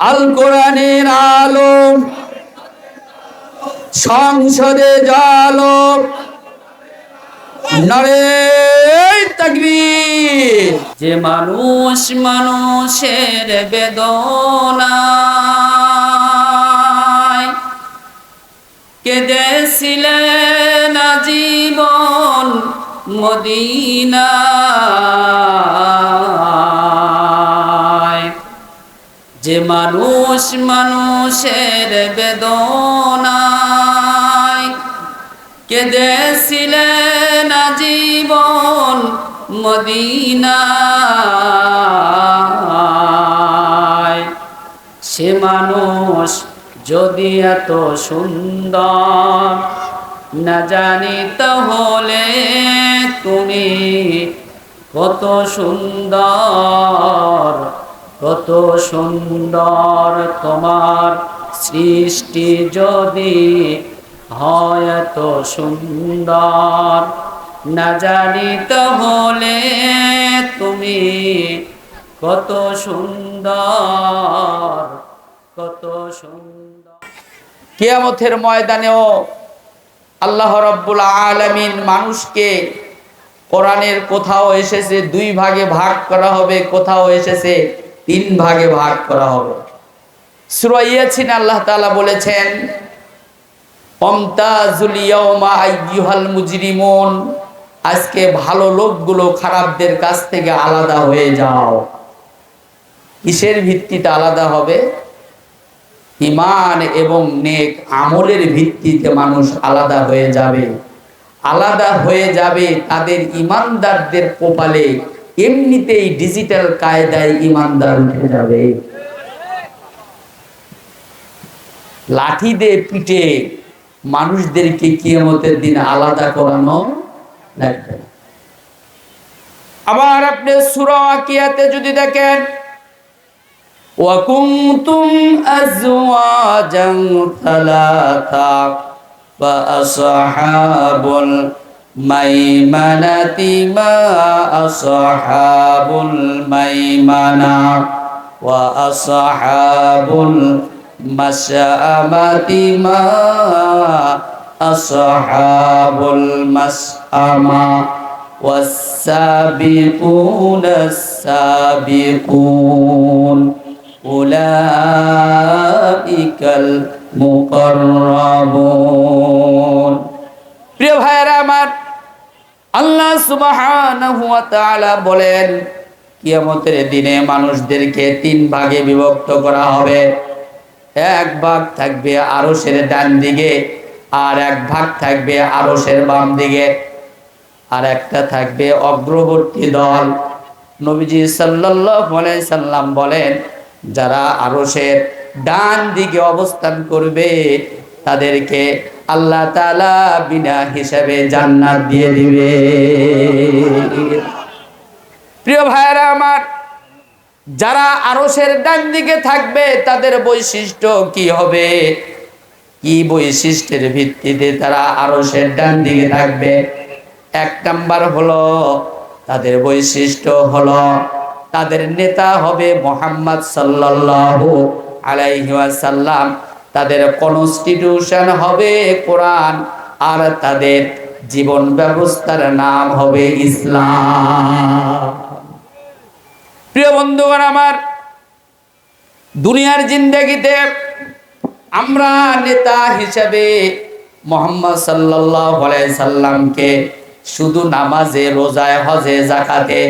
আল কোরআনের আলো সংসদে জালো নারে তাকবীর। যে মানুষ মানুষের বেদনায় কেঁদেছিলেন আজীবন মদিনায়, যে মানুষ মানুষের বেদনায় কেঁদেছিলেন আজীবন মদিনায়, সে মানুষ যদি এত সুন্দর না জানি তাহলে তুমি কত সুন্দর, কত সুন্দর তোমার সৃষ্টি যদি হয় এত সুন্দর না জানি তাহলে তুমি কত সুন্দর, কত সুন্দর। কিয়ামতের ময়দানেও আল্লাহ রাব্বুল আলামিন মানুষকে, কোরআনের কোথাও এসেছে 2 ভাগে ভাগ করা হবে, কোথাও এসেছে 3 ভাগে ভাগ করা হবে। সূরা ইয়াসিন আল্লাহ তাআলা বলেছেন আমতাজুল ইয়াওমা আইয়ুহাল মুজরিমুন, আজকে ভালো লোকগুলো খারাপদের কাছ থেকে আলাদা হয়ে যাও। কিসের ভিত্তিতে আলাদা হবে? ঈমান এবং নেক আমলের ভিত্তিতে মানুষ আলাদা হয়ে যাবে। আলাদা হয়ে যাবে তাদের ঈমানদারদের কপালে এমনিতেই ডিজিটাল কায়দায় ঈমানদার উঠে যাবে। লাঠি দিয়ে পিটে মানুষদেরকে কিয়ামতের দিন আলাদা করানো লাগবে। আবার আপনি সূরা ওয়াকিয়াতে যদি দেখেন ওয়া কুনতুম আজওয়াজান সালাসা ফা আসহাবুল মাইমানাতি মা আসহাবুল মাইমানা ওয়া আসহাবুল মাশআমাতি মা আসহাবুল মাশআমা ওয়াস-সাবিকুনাস সাবিকুন উলাইকাল মুকাররাবুন। প্রিয় ভাইরা আমার, আল্লাহ সুবহানাহু ওয়া তাআলা বলেন কিয়ামতের দিনে মানুষদেরকে 3 ভাগে বিভক্ত করা হবে। 1 ভাগ থাকবে আরশের ডান দিকে, আর 1 ভাগ থাকবে আরশের বাম দিকে, আর একটা থাকবে অগ্রবর্তী দল। নবীজি সাল্লাল্লাহু আলাইহি সাল্লাম বলেন যারা আরশের ডান দিকে অবস্থান করবে তাদেরকে আল্লাহ তাআলা বিনা হিসাবে জান্নাত দিয়ে দিবে। প্রিয় ভাইরা আমার, যারা আরশের ডান দিকে থাকবে তাদের বৈশিষ্ট্য কি হবে? কি বৈশিষ্ট্যের ভিত্তিতে তারা আরশের ডান দিকে থাকবে? 1 নাম্বার হলো তাদের বৈশিষ্ট্য হলো তাদের নেতা হবে মুহাম্মদ সাল্লাল্লাহু আলাইহি ওয়াসাল্লাম, তাদের কনস্টিটিউশন হবে কোরআন, আর তাদের জীবন ব্যবস্থার নাম হবে ইসলাম। প্রিয় বন্ধুগণ আমার, দুনিয়ার জিন্দেগিতে আমরা নেতা হিসেবে মুহাম্মদ সাল্লাল্লাহু আলাইহি সাল্লামকে শুধু নামাজে, রোজায়, হজে, যাকাতে,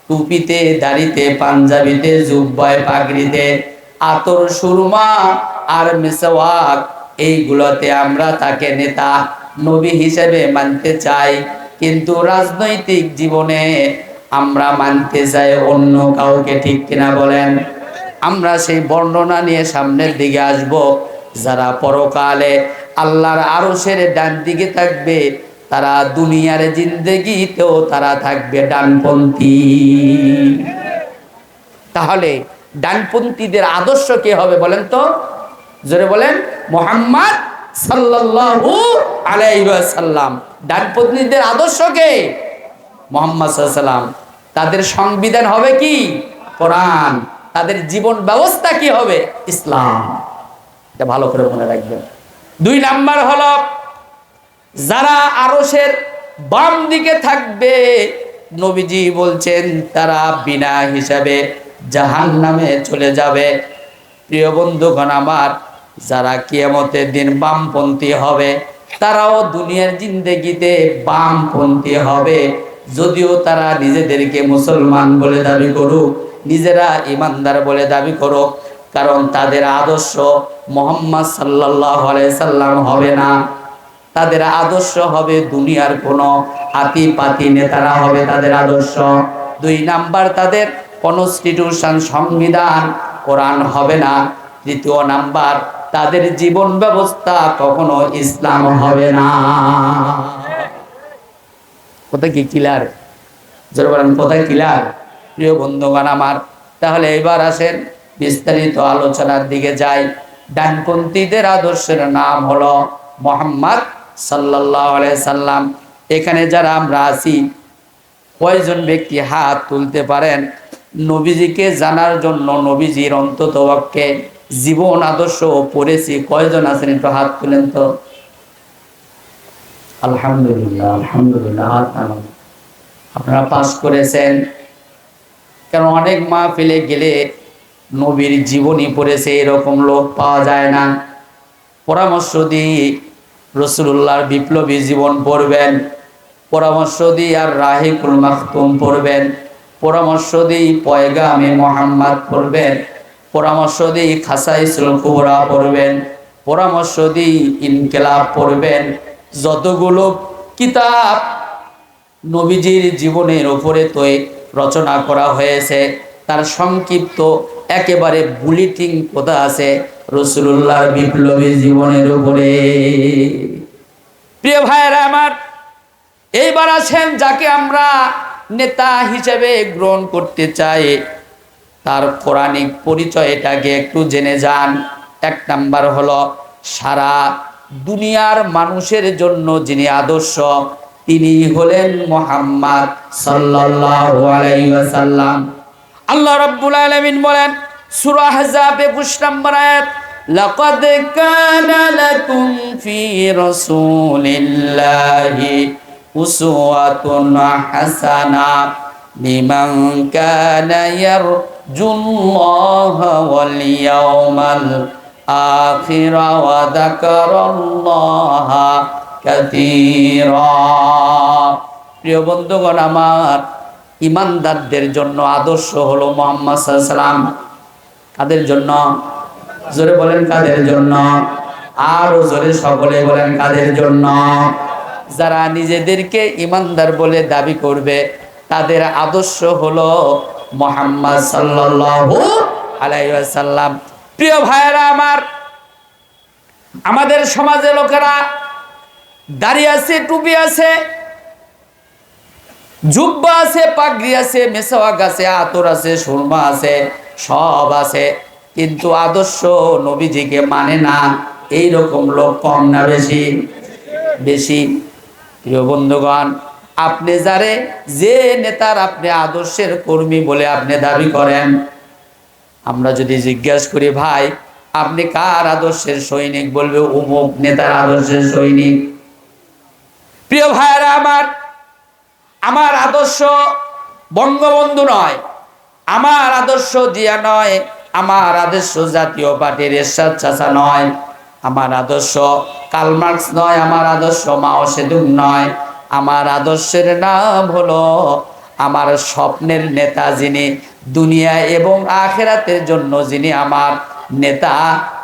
টুপিতে, দাড়িতে, পাঞ্জাবিতে, জুব্বায়, পাগড়িতে, আতর, সুরমা আর মিসওয়াক এইগুলোতে আমরা তাকে নেতা নবী হিসেবে মানতে চাই, কিন্তু রাজনৈতিক জীবনে আমরা মানতে চাই অন্য কাউকে। ঠিক কিনা বলেন? আমরা সেই বর্ণনা নিয়ে সামনের দিকে আসব। যারা পরকালে আল্লাহর আরশের ডান দিকে থাকবে তারা দুনিয়ার জিন্দেগিতেও তারা থাকবে ডানপন্থী। তাহলে ডানপন্থীদের আদর্শ কে হবে বলেন তো? জোরে বলেন, মুহাম্মদ সাল্লাল্লাহু আলাইহি ওয়াসাল্লাম। ডানপন্থীদের আদর্শ কে? মুহাম্মদ সাল্লাল্লাহু আলাইহি ওয়াসাল্লাম। তাদের সংবিধান হবে কি? কোরআন। তাদের জীবন ব্যবস্থা কি হবে? ইসলাম। এটা ভালো করে মনে রাখবেন। 2 নাম্বার হলো যারা আরশের বাম দিকে থাকবে, নবীজি বলছেন তারা বিনা হিসাবে জাহান্নামে চলে যাবে। প্রিয় বন্ধুগণ আমার, যারা কিয়ামতের দিন বামপন্থী হবে তারাও দুনিয়ার জিন্দেগিতে বামপন্থী হবে, যদিও তারা নিজেদেরকে মুসলমান বলে দাবি করুক, নিজেরা ইমানদার বলে দাবি করুক, কারণ তাদের আদর্শ মুহাম্মদ সাল্লাল্লাহু আলাইহি সাল্লাম হবে না। তাদের আদর্শ হবে দুনিয়ার কোনো আতিপাতি নেতারা হবে তাদের আদর্শ। 2 নাম্বার তাদের কনস্টিটিউশন, সংবিধান, কোরআন হবে না। 3 নাম্বার তাদের জীবন ব্যবস্থা কখনো ইসলাম হবে না। কথা কি ক্লিয়ার? যারা বলেন কথা ক্লিয়ার? প্রিয় বন্ধুগণ আমার, তাহলে এবার আসেন বিস্তারিত আলোচনার দিকে যাই। ডানপন্থীদের আদর্শের নাম হলো মুহাম্মদ সাল্লাল্লাহু আলাইহি সাল্লাম। এখানে যারা আমরা আছি, কয়জন ব্যক্তি হাত তুলতে পারেন নবীজিকে জানার জন্য, নবীজির অন্ততপক্ষে জীবন আদর্শ পড়েছি? কয়জন আছেন একটু হাত তুলেন তো। আলহামদুলিল্লাহ, আলহামদুলিল্লাহ। হাত নামান। আপনারা পাস করেছেন। কারণ অনেক মাহফিলে গেলে নবীর জীবনী পড়েছে এরকম লোক পাওয়া যায় না। পরামর্শ দিই রাসূলুল্লাহর বিপ্লবী জীবন পড়বেন, পরামর্শ দিই আর রাহিকুল মাখতুম পড়বেন, পরামর্শ দিই পয়গামে মুহাম্মদ পড়বেন, পরামর্শ দিই খাসাইসুল কুবরা পড়বেন, পরামর্শ দিই ইনকিলাব পড়বেন। যতগুলো কিতাব নবীজির জীবনের উপরে তো রচনা করা হয়েছে, তার সংক্ষিপ্ত একেবারে বুলেটিন কথা আছে রাসূলুল্লাহর বিপ্লবী জীবনের উপরে। প্রিয় ভাইয়েরা আমার, এইবার আছেন যাকে আমরা নেতা হিসেবে গ্রহণ করতে চাই, তার কোরআনিক পরিচয়টাকে একটু জেনে যান। 1 নাম্বার হলো সারা দুনিয়ার মানুষের জন্য যিনি আদর্শ, তিনি হলেন মুহাম্মদ সাল্লাল্লাহু আলাইহি ওয়াসাল্লাম। আল্লাহ রাব্বুল আলামিন বলেন সূরা আহজাব 21 নম্বর আয়াত, লাকাদ কানা লাকুম ফি রাসূলিল্লাহি উসওয়াতুন হাসানাহ লিমান কানা ইয়ারজুল্লাহা ওয়াল ইয়াওমাল আখির ওয়া যাকারাল্লাহা কাসীরা। প্রিয় বন্ধুগণ আমার, ইমানদারদের জন্য আদর্শ হলো মুহাম্মদ সাল্লাল্লাহু আলাইহি ওয়াসাল্লাম। কাদের জন্য? জোরে বলেন কাদের জন্য? আরো জোরে সকলে বলেন কাদের জন্য? যারা নিজেদেরকে ইমানদার বলে দাবি করবে তাদের আদর্শ হলো মুহাম্মদ সাল্লাল্লাহু আলাইহি ওয়াসাল্লাম। প্রিয় ভাইয়েরা আমার, আমাদের সমাজে লোকেরা দাড়ি আছে, টুপি আছে, জুব্বা আছে, পাগড়ি আছে, মেসওয়াক আছে, আতর আছে, সুরমা আছে, সব আছে, কিন্তু আদর্শ নবীজিকে মানে না। এইরকম লোক কম না বেশি? বেশি। প্রিয় বন্ধুগণ, আপনি যারে যে নেতার আপনি আদর্শের কর্মী বলে আপনি দাবি করেন, আমরা যদি জিজ্ঞাসা করি ভাই আপনি কার আদর্শের সৈনিক, বলবে অমুক নেতার আদর্শের সৈনিক। প্রিয় ভাইয়েরা আমার, আমার আদর্শ বঙ্গবন্ধু নয়, আমার আদর্শ জিয়া নয়, আমার আদর্শ জাতীয় পার্টির এরশাদ চাচা নয়, আমার আদর্শ কার্ল মার্কস নয়, আমার আদর্শ মাও সেতুং নয়। আমার আদর্শের নাম হলো আমার স্বপ্নের নেতা, যিনি দুনিয়া এবং আখিরাতের জন্য যিনি আমার নেতা,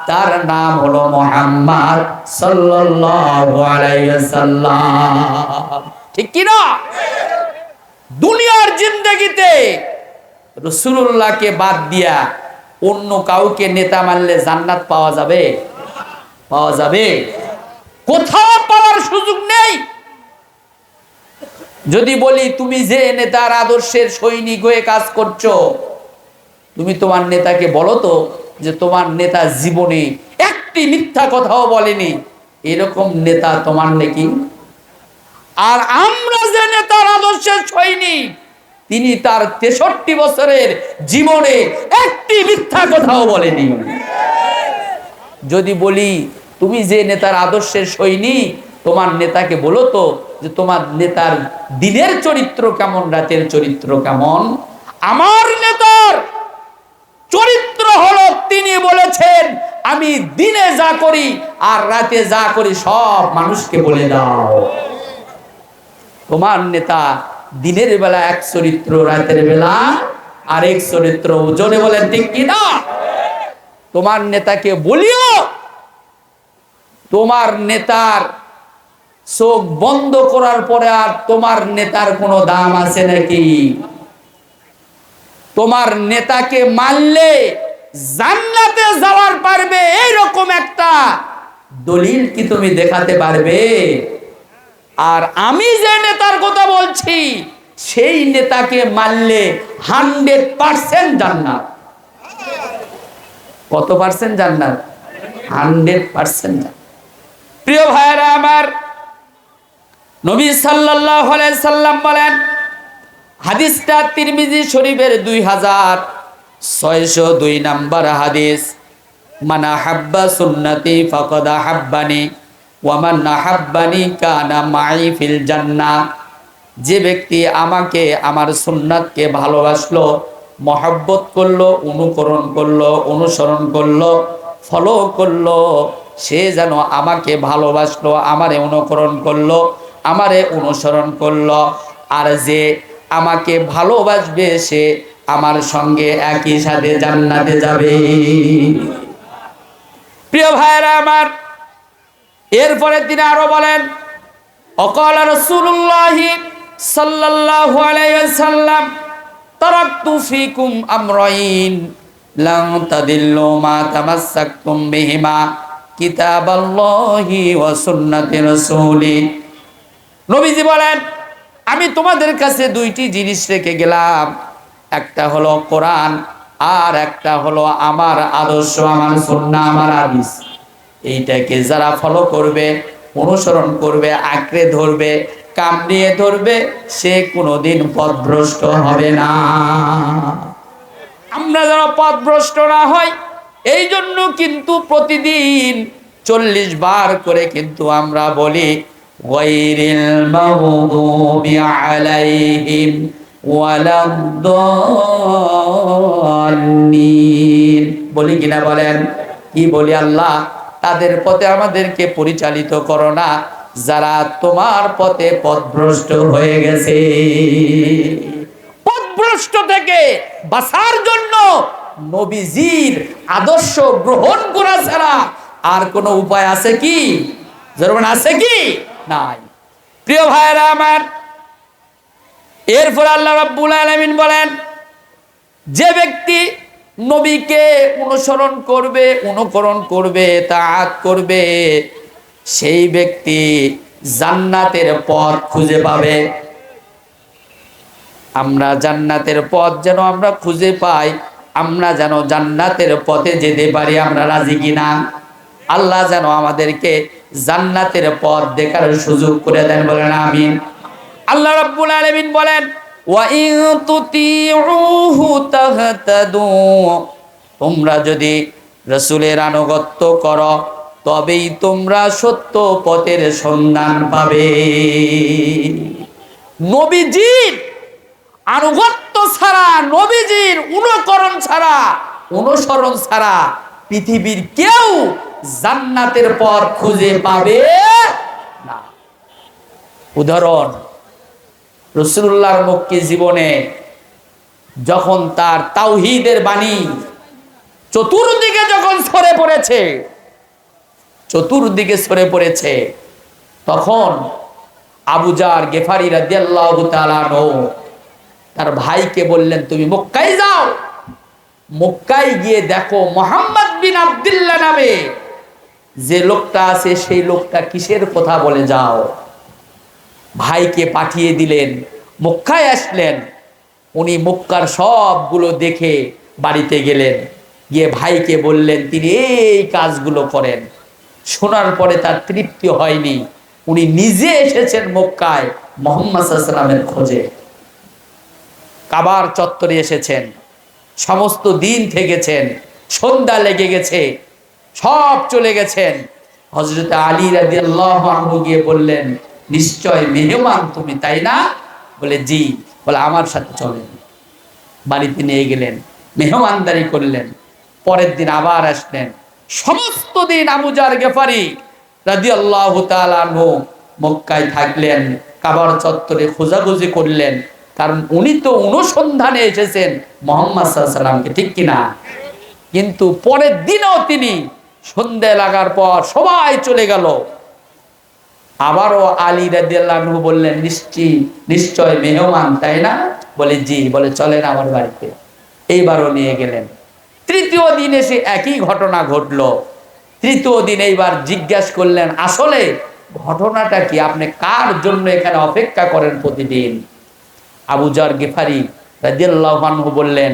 তার নাম হলো মুহাম্মদ সাল্লাল্লাহু আলাইহি ওয়াসাল্লাম। ঠিক কি না? দুনিয়ার জিন্দেগিতে রাসূলুল্লাহকে বাদ দিয়া অন্য কাউকে নেতা মানলে জান্নাত পাওয়া যাবে? পাওয়া যাবে? কোথাও পাওয়ার সুযোগ নেই। যদি বলি তুমি যে নেতার আদর্শের সৈনিক হয়ে কাজ করছো, তুমি তোমার নেতাকে বলো তো যে তোমার নেতা জীবনে একটি মিথ্যা কথাও বলেনি, এরকম নেতা তোমার নাকি? আর আমরা যে নেতার আদর্শের সৈনিক, তিনি তার 63 বছরের জীবনে একটি মিথ্যা কথাও বলেনি। যদি বলি তুমি যে নেতার আদর্শের সৈনিক, তোমার নেতাকে বলো তো যে তোমার নেতার দিনের চরিত্র কেমন, রাতের চরিত্র কেমন। আমার নেতার চরিত্র হলো তিনি বলেছেন আমি দিনে যা করি আর রাতে যা করি সব মানুষকে বলে দাও। তোমার নেতা দিনের বেলা এক চরিত্র, রাতের বেলা আরেক চরিত্র। জোরে বলেন ঠিক কিনা? তোমার নেতাকে বলিও তোমার নেতার চোখ বন্ধ করার পরে আর তোমার নেতার কোনো দাম আছে নাকি? তোমার নেতাকে মারলে জান্নাতে যাওয়ার পারবে এইরকম একটা দলিল কি তুমি দেখাতে পারবে? আর আমি যে নেতার কথা বলছি সেই নেতাকে মারলে 100% জান্নাত। কত পার্সেন্ট জান্নাত? 100%। প্রিয় ভাইরা আমার, নবী সাল্লাল্লাহু আলাইহি সাল্লাম বলেন, হাদিসটা তিরমিজি শরীফের 2602 নম্বর হাদিস, মান আহাব্বা সুন্নতি ফাকাদ আহাব্বানি ওয়া মান আহাব্বানি কানা মাই ফিল জান্নাহ। যে ব্যক্তি আমাকে, আমার সুন্নাতকে ভালোবাসলো, মহব্বত করলো, অনুকরণ করলো, অনুসরণ করলো, ফলো করলো, সে যেন আমাকে ভালোবাসলো, আমারে অনুকরণ করলো, আমারে অনুসরণ করলো। আর যে আমাকে ভালোবাসবে সে আমার সঙ্গে একই সাথে জান্নাতে যাবে। প্রিয় ভাইরা আমার, এরপরে তিনি আরো বলেন, অকালা রাসূলুল্লাহ সাল্লাল্লাহু আলাইহি ওয়াসাল্লাম, তারাকতু ফিকুম আমরাইন লান তাদিল্লু মা তামাসসাকতুম বিহিমা কিতাবাল্লাহি ওয়া সুন্নাতি রাসূলি। নবীজি বলেন, আমি তোমাদের কাছে দুইটি জিনিস রেখে গেলাম, একটা হলো কোরআন আর একটা হলো আমার আদর্শ, আমার সুন্নাহ, আমার হাদিস। এইটাকে যারা ফলো করবে, অনুসরণ করবে, আঁকড়ে ধরবে, কামড়িয়ে ধরবে, সে কোনোদিন পথভ্রষ্ট হবে না। আমরা যেন পথভ্রষ্ট না হয় এই জন্য কিন্তু প্রতিদিন 40 বার করে কিন্তু আমরা বলি গায়রিল মাগদুবি আলাইহিম ওয়ালাদ-দাল্লিন। বলি কিনা বলেন? কি বলি? আল্লাহ তাদের পথে আমাদেরকে পরিচালিত করো না যারা তোমার পথে পথভ্রষ্ট হয়ে গেছে। পথভ্রষ্ট থেকে বাঁচার জন্য নবীজির আদর্শ গ্রহণ করা ছাড়া আর কোনো উপায় আছে কি? যেমন আছে কি? নাই। প্রিয় ভাইরা আমার, এরপর আল্লাহ রাব্বুল আলামিন বলেন, যে ব্যক্তি নবীকে অনুসরণ করবে, অনুকরণ করবে, তাআত করবে, সেই ব্যক্তি জান্নাতের পথ খুঁজে পাবে। আমরা জান্নাতের পথ যেন আমরা খুঁজে পাই, আমরা যেন জান্নাতের পথে যেতে পারি। আমরা রাজি কিনা? আল্লাহ যেন আমাদেরকে জান্নাতের পথ দেখার সুযোগ করে দেন, বলেন আমিন। আল্লাহ রাব্বুল আলামিন বলেন, ওয়া ইন তুতিউহু তাহতাদু, তোমরা যদি রাসূলের আনুগত্য করো তবেই তোমরা সত্য পথের সন্ধান পাবে। নবীজির আনুগত্য ছাড়া, নবীজির অনুকরণ ছাড়া, অনুসরণ ছাড়া পৃথিবীর কেউ জান্নাতের পথ খুঁজে পাবে না। উদাহরণ, রাসূলুল্লাহর মক্কি জীবনে যখন তার তাওহীদের বাণী চতুর্দিকে যখন ছড়ে পড়েছে, চতুর্দিকে ছড়ে পড়েছে, তখন আবু জার গেফারি রাদিয়াল্লাহু তাআলা আনহু তার ভাইকে বললেন, তুমি মক্কায় যাও, মক্কায় গিয়ে দেখো মুহাম্মদ বিন আব্দুল্লাহ নামে যে লোকটা আছে সেই লোকটা কিসের কথা বলে যাও। ভাইকে পাঠিয়ে দিলেন, মক্কায় আসলেন। উনি মক্কার সবগুলো দেখে বাড়িতে গেলেন, গিয়ে ভাইকে বললেন তিনি এই কাজগুলো করেন। শোনার পরে তার তৃপ্তি হয়নি, উনি নিজে এসেছেন মক্কায় মুহাম্মদ সাল্লাল্লাহু আলাইহি ওয়াসাল্লামের খোঁজে। কাবার চত্বরে এসেছেন, সমস্ত দিন থেকেছেন, সন্ধ্যা লেগে গেছে, সব চলে গেছেন। হযরত আলী রাদিয়াল্লাহু আনহু গিয়ে বললেন, নিশ্চয় মেহমান তুমি, তাই না? বলে জি। বলে আমার সাথে চলেন। বাড়িতে নিয়ে গেলেন, মেহমানদারি করলেন। পরের দিন আবার আসলেন। সমস্ত দিন আবু যার গেফারি রাদিয়াল্লাহু তাআলা আনহু মক্কায় থাকলেন, কাবার চত্বরে খোঁজাখুঁজি করলেন, কারণ উনি তো অনুসন্ধানে এসেছেন মুহাম্মদ সাল্লাল্লাহু আলাইহি সাল্লামকে, ঠিক কিনা? কিন্তু পরের দিনও তিনি সন্ধ্যা লাগার পর সবাই চলে গেল, আবারও আলী রাদিয়াল্লাহু আনহু বললেন, নিশ্চয় মেহমান, তাই না? বলে জি। বলে চলেন আমার বাড়িতে। এইবারও নিয়ে গেলেন। তৃতীয় দিন এসে একই ঘটনা ঘটলো। তৃতীয় দিন এইবার জিজ্ঞাসা করলেন, আসলে ঘটনাটা কি? আপনি কার জন্য এখানে অপেক্ষা করেন প্রতিদিন? আবু যার গিফারি রাদিয়াল্লাহু আনহু বললেন,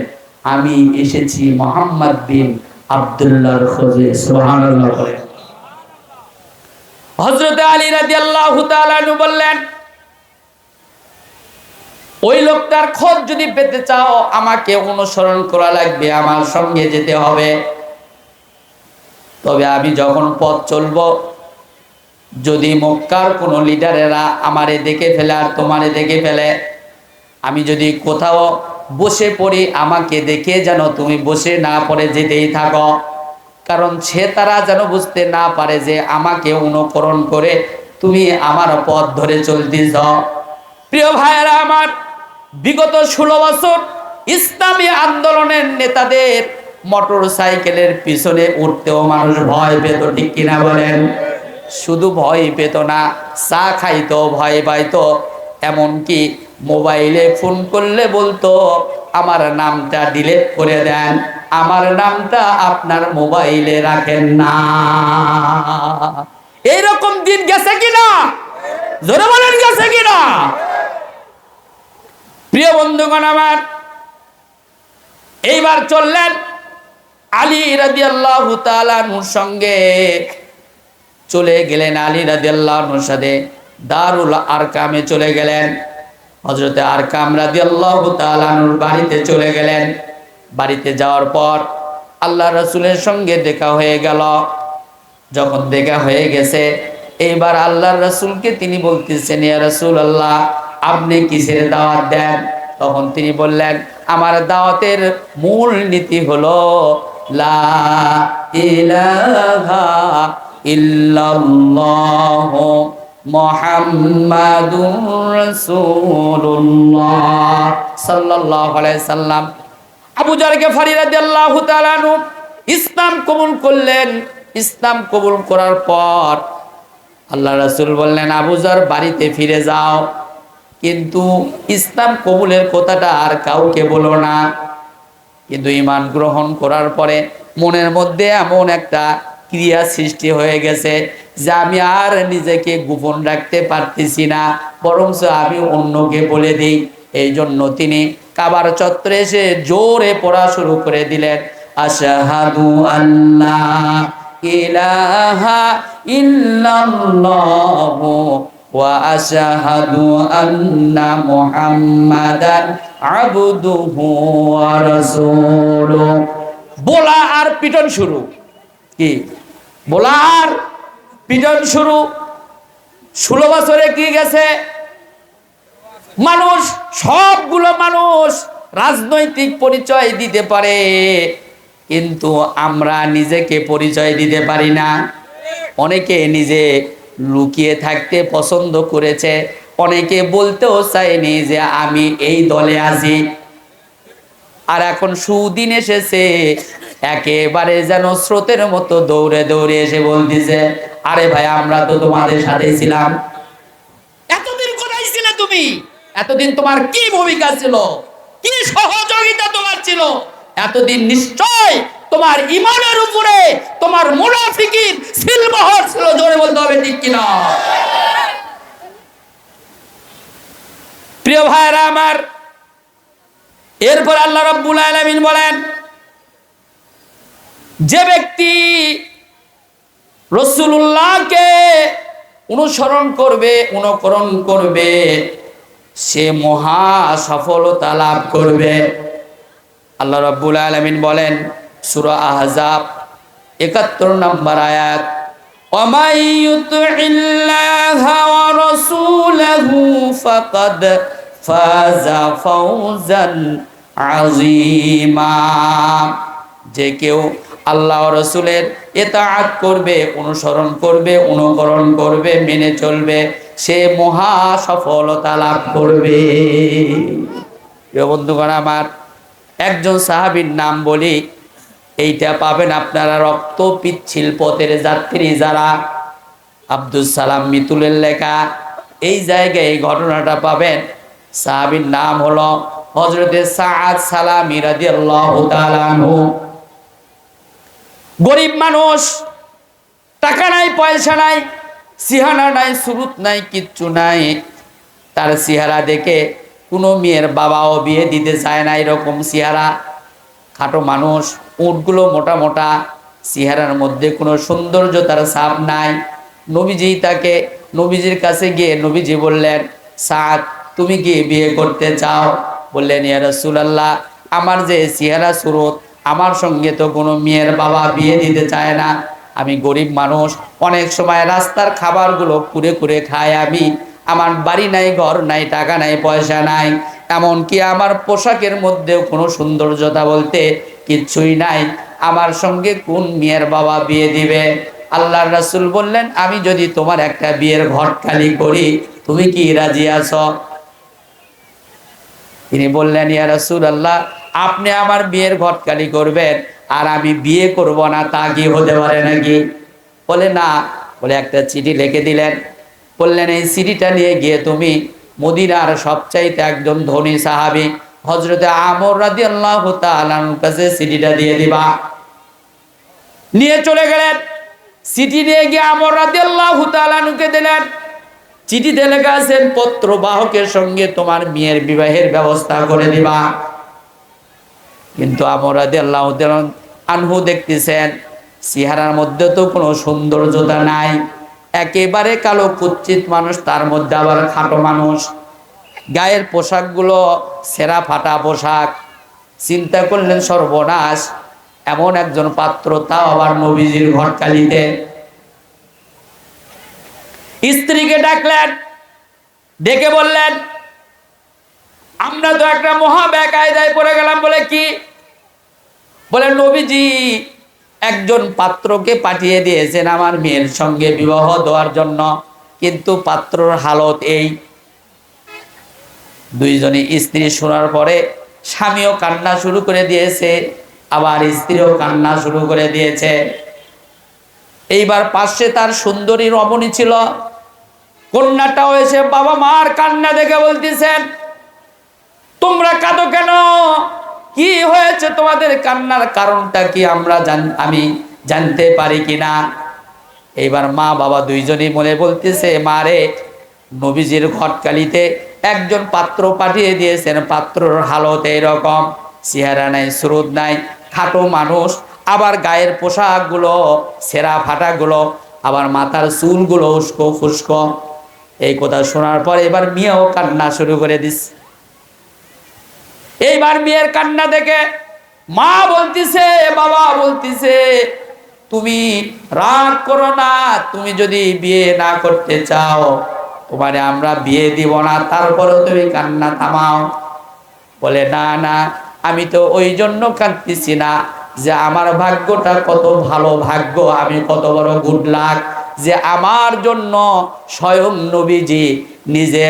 আমি এসেছি মুহাম্মদ বিন আব্দুল্লাহর খোঁজে। সুবহানাল্লাহ। হযরত আলী রাদিয়াল্লাহু তাআলা আনহু বললেন, ওই লোকটার খোঁজ যদি পেতে চাও আমাকে অনুসরণ করা লাগবে, আমার সঙ্গে যেতে হবে। তবে আমি যখন পথ চলবো, যদি মক্কার কোনো লিডারেরা আমারে দেখে ফেলে আর তোমারে দেখে ফেলে, আমি যদি কোথাও বসে পড়ি, আমাকে দেখে যেন তুমি বসে না পড়ে যেতেই থাকো, কারণ সে তারা যেন বুঝতে না পারে যে আমাকে অনুকরণ করে তুমি আমার পথ ধরে চলতেছ। প্রিয় ভাইয়েরা আমার, বিগত 16 বছর ইসলামী আন্দোলনের নেতাদের মোটর সাইকেলের পিছনে উঠতেও মানুষ ভয় পেত, ঠিক কিনা বলেন? শুধু ভয় পেত না, চা খাইতো ভয় পাইতো, এমনকি মোবাইলে ফোন করলে বলতো আমার নামটা ডিলিট করে দেন, আমার নামটা আপনার মোবাইলে রাখেন না। এইরকম দিন গেছে কিনা? জোরে বলেন, গেছে কিনা? প্রিয় বন্ধুগণ আমার, এইবার চললেন আলী রাদিয়াল্লাহু তাআলা আনহুর সঙ্গে, চলে গেলেন আলী রাদিয়াল্লাহু আনহুর সাথে দারুল আরকামে চলে গেলেন। হযরতে আরকাম রাদিয়াল্লাহু তাআলা আনহুর বাড়িতে চলে গেলেন। বাড়িতে যাওয়ার পর আল্লাহ রাসূলের সঙ্গে দেখা হয়ে গেল। যখন দেখা হয়ে গেছে, এইবার আল্লাহর রাসূলকে তিনি বলতেছেন, ইয়া রাসূলুল্লাহ, আপনি কিসের দাওয়াত দেন? তখন তিনি বললেন, আমার দাওয়াতের মূল নীতি হলো লা ইলাহা ইল্লাল্লাহু মুহাম্মাদুর রাসূলুল্লাহ সাল্লাল্লাহু আলাইহি সাল্লাম। আবু যার গিফারি রাদিয়াল্লাহু তাআলা আনহু ইসলাম কবুল করলেন। ইসলাম কবুল করার পর আল্লাহ রাসূল বললেন, আবু যার বাড়িতে ফিরে যাও, কিন্তু ইসলাম কবুলের কথাটা আর কাউকে বলো না। কিন্তু ঈমান গ্রহণ করার পরে মনের মধ্যে এমন একটা ক্রিয়া সৃষ্টি হয়ে গেছে যে আমি আর নিজেকে গোপন রাখতে পারতেছি না, বরঞ্চ আমি অন্যকে বলে দিই। এই জন্য তিনি কাবার চত্বরে এসে জোরে পড়া শুরু করে দিলেন, আশহাদু আল্লা ইলাহা ইল্লাল্লাহু ওয়া আশহাদু আন্না মুহাম্মাদান আবদুহু ওয়া রাসূলুহু। বলা আর পিটন শুরু। কি বলা আর পিটন শুরু। 16 বছরে কি গেছে? মানুষ, সবগুলো মানুষ রাজনৈতিক পরিচয় দিতে পারে, কিন্তু আমরা নিজেকে পরিচয় দিতে পারি না। অনেকে নিজে লুকিয়ে থাকতে পছন্দ করেছে, অনেকে বলতেও চায়নি যে আমি এই দলে আছি। আর এখন সুদিন এসেছে, একেবারে যেন স্রোতের মতো দৌড়ে দৌড়ে এসে বলতেছে, আরে ভাই আমরা তো তোমাদের সাথে ছিলাম। এতদিন কোথায় ছিলে তুমি? এতদিন তোমার কি ভূমিকা ছিল? কি সহযোগিতা তোমার ছিল? এতদিন নিশ্চয় তোমার ঈমানের উপরে তোমার মুনাফিকির সিলমোহর ছিল। জোরে বলতে হবে, ঠিক কিনা? প্রিয় ভাইরা আমার, এরপর আল্লাহ রাব্বুল আলামিন বলেন, যে ব্যক্তি রাসূলুল্লাহকে অনুসরণ করবে, অনুকরণ করবে, সে মহা সফলতা লাভ করবে। আল্লাহ রাব্বুল আলামিন বলেন সূরা আহজাব ৭১ নম্বর আয়াত, ওয়ামাই ইউতিইল্লাহা ওয়া রাসূলাহু ফাকাদ ফাযা ফাওজান আযীমা। যে কেউ আল্লাহ ও রাসূলের ইতাআত করবে, অনুসরণ করবে, অনুকরণ করবে, মেনে চলবে, সে মহা সফলতা লাভ করবে। প্রিয় বন্ধুগণ আমার, একজন সাহাবীর নাম বলি, এইটা পাবেন আপনারা রক্ত পিচ্ছিল পথের যাত্রী যারা, আব্দুস সালাম মিতুলের লেখা এই জায়গায় এই ঘটনাটা পাবেন। সাহাবীর নাম হলো হযরতে সাআদ সালামী রাদিয়াল্লাহু তাআলা আনহু। গরিব মানুষ, টাকা নাই, পয়সা নাই, সিহারা নাই, সুরুত নাই, কিচ্ছু নাই। তার চেহারা দেখে কোনো মেয়ের বাবাও বিয়ে দিতে চায় না, এরকম চেহারা। খাটো মানুষ, উটগুলো মোটা মোটা, চেহারার মধ্যে কোনো সৌন্দর্য তার ছাপ নাই। নবীজির কাছে গিয়ে নবীজি বললেন, সাদ তুমি কি বিয়ে করতে চাও? বললেন, ইয়া রাসূলুল্লাহ, আমার যে চেহারা সুরত, আমার সঙ্গে তো কোনো মেয়ের বাবা বিয়ে দিতে চায় না। আমি গরিব মানুষ, অনেক সময় রাস্তার খাবারগুলো কুড়ে কুড়ে খাই আমি। আমার বাড়ি নাই, ঘর নাই, টাকা নাই, পয়সা নাই, এমনকি আমার পোশাকের মধ্যেও কোনো সৌন্দর্যতা বলতে কিচ্ছুই নাই। আমার সঙ্গে কোন মেয়ের বাবা বিয়ে দিবে? আল্লাহর রাসূল বললেন, আমি যদি তোমার একটা বিয়ের ঘট খালি করি, তুমি কি রাজি আছো? তিনি বললেন, ইয়া রাসূলুল্লাহ, আপনি আমার বিয়ের ঘট খালি করবেন আর আমি বিয়ে করব না, তা কি হতে পারে নাকি? বলে না। বলে একটা চিঠি লিখে দিলেন। বললেন, এই চিঠিটা নিয়ে গিয়ে তুমি মদিনার সবচাইতে একজন ধনী সাহাবী হযরতে আমর রাদিয়াল্লাহু তাআলার কাছে চিঠিটা দিয়ে দিবা। নিয়ে চলে গেলেন। চিঠি নিয়ে গিয়ে আমর রাদিয়াল্লাহু তাআলাকে দিলেন। চিঠিতে লেখা আছে, পত্র বাহকের সঙ্গে তোমার মেয়ের বিবাহের ব্যবস্থা করে দিবা। কিন্তু আমর রাদিয়াল্লাহু তাআলা আনহু দেখতেছেন চেহারার মধ্যে তো কোনো সৌন্দর্যতা নাই, একেবারে কালো কুচ্ছিত মানুষ, তার মধ্যে আবার খাটো মানুষ, গায়ের পোশাকগুলো ছেঁড়া ফাটা পোশাক। চিন্তা করলেন, সর্বনাশ, এমন একজন পাত্র, তাও আবার নবীজির ঘটকালিতে। স্ত্রীকে ডাকলেন, ডেকে বললেন, আমরা তো একটা মহা বেকায়দায় পড়ে গেলাম। বলে কি? বলে, নবীজি একজন পাত্রকে পাঠিয়ে দিয়েছেন আমার মেয়ের সঙ্গে বিবাহ দেওয়ার জন্য, কিন্তু পাত্রর হালত এই। দুইজনে স্ত্রী শোনার পরে স্বামীও কান্না শুরু করে দিয়েছে, আবার স্ত্রীও কান্না শুরু করে দিয়েছে। এইবার পাশে তার সুন্দরী রমণী ছিল, কন্যাটাও এসে বাবা মার কান্না দেখে বলতেছেন, তোমরা কাঁদো কেন? কি হয়েছে তোমাদের? কান্নার কারণটা কি আমি জানতে পারি কিনা? এইবার মা বাবা দুইজনই মনে বলতেছে, মা রে, নবীজির ঘটকালিতে একজন পাত্র পাঠিয়ে দিয়েছেন, পাত্রর হালত এরকম, চেহারা নাই, সুরত নাই, খাটো মানুষ, আবার গায়ের পোশাকগুলো ছেঁড়া ফাটাগুলো, আবার মাথার চুলগুলো উস্কো ফুস্কো। এই কথা শোনার পর এবার মেয়েও কান্না শুরু করে দিচ্ছে। এইবার মেয়ের কান্না দেখে মা বলতিছে, বাবা বলতিছে, তুমি রাগ করো না, তুমি যদি বিয়ে না করতে চাও, তোমারে আমরা বিয়ে দিব না, তারপরেও তুমি কান্না থামাও। বলে, না না, আমি তো ওই জন্য কাঁদতেছি না যে আমার ভাগ্যটা কত ভালো ভাগ্য, আমি কত বড় গুড লাক যে আমার জন্য স্বয়ং নবীজি নিজে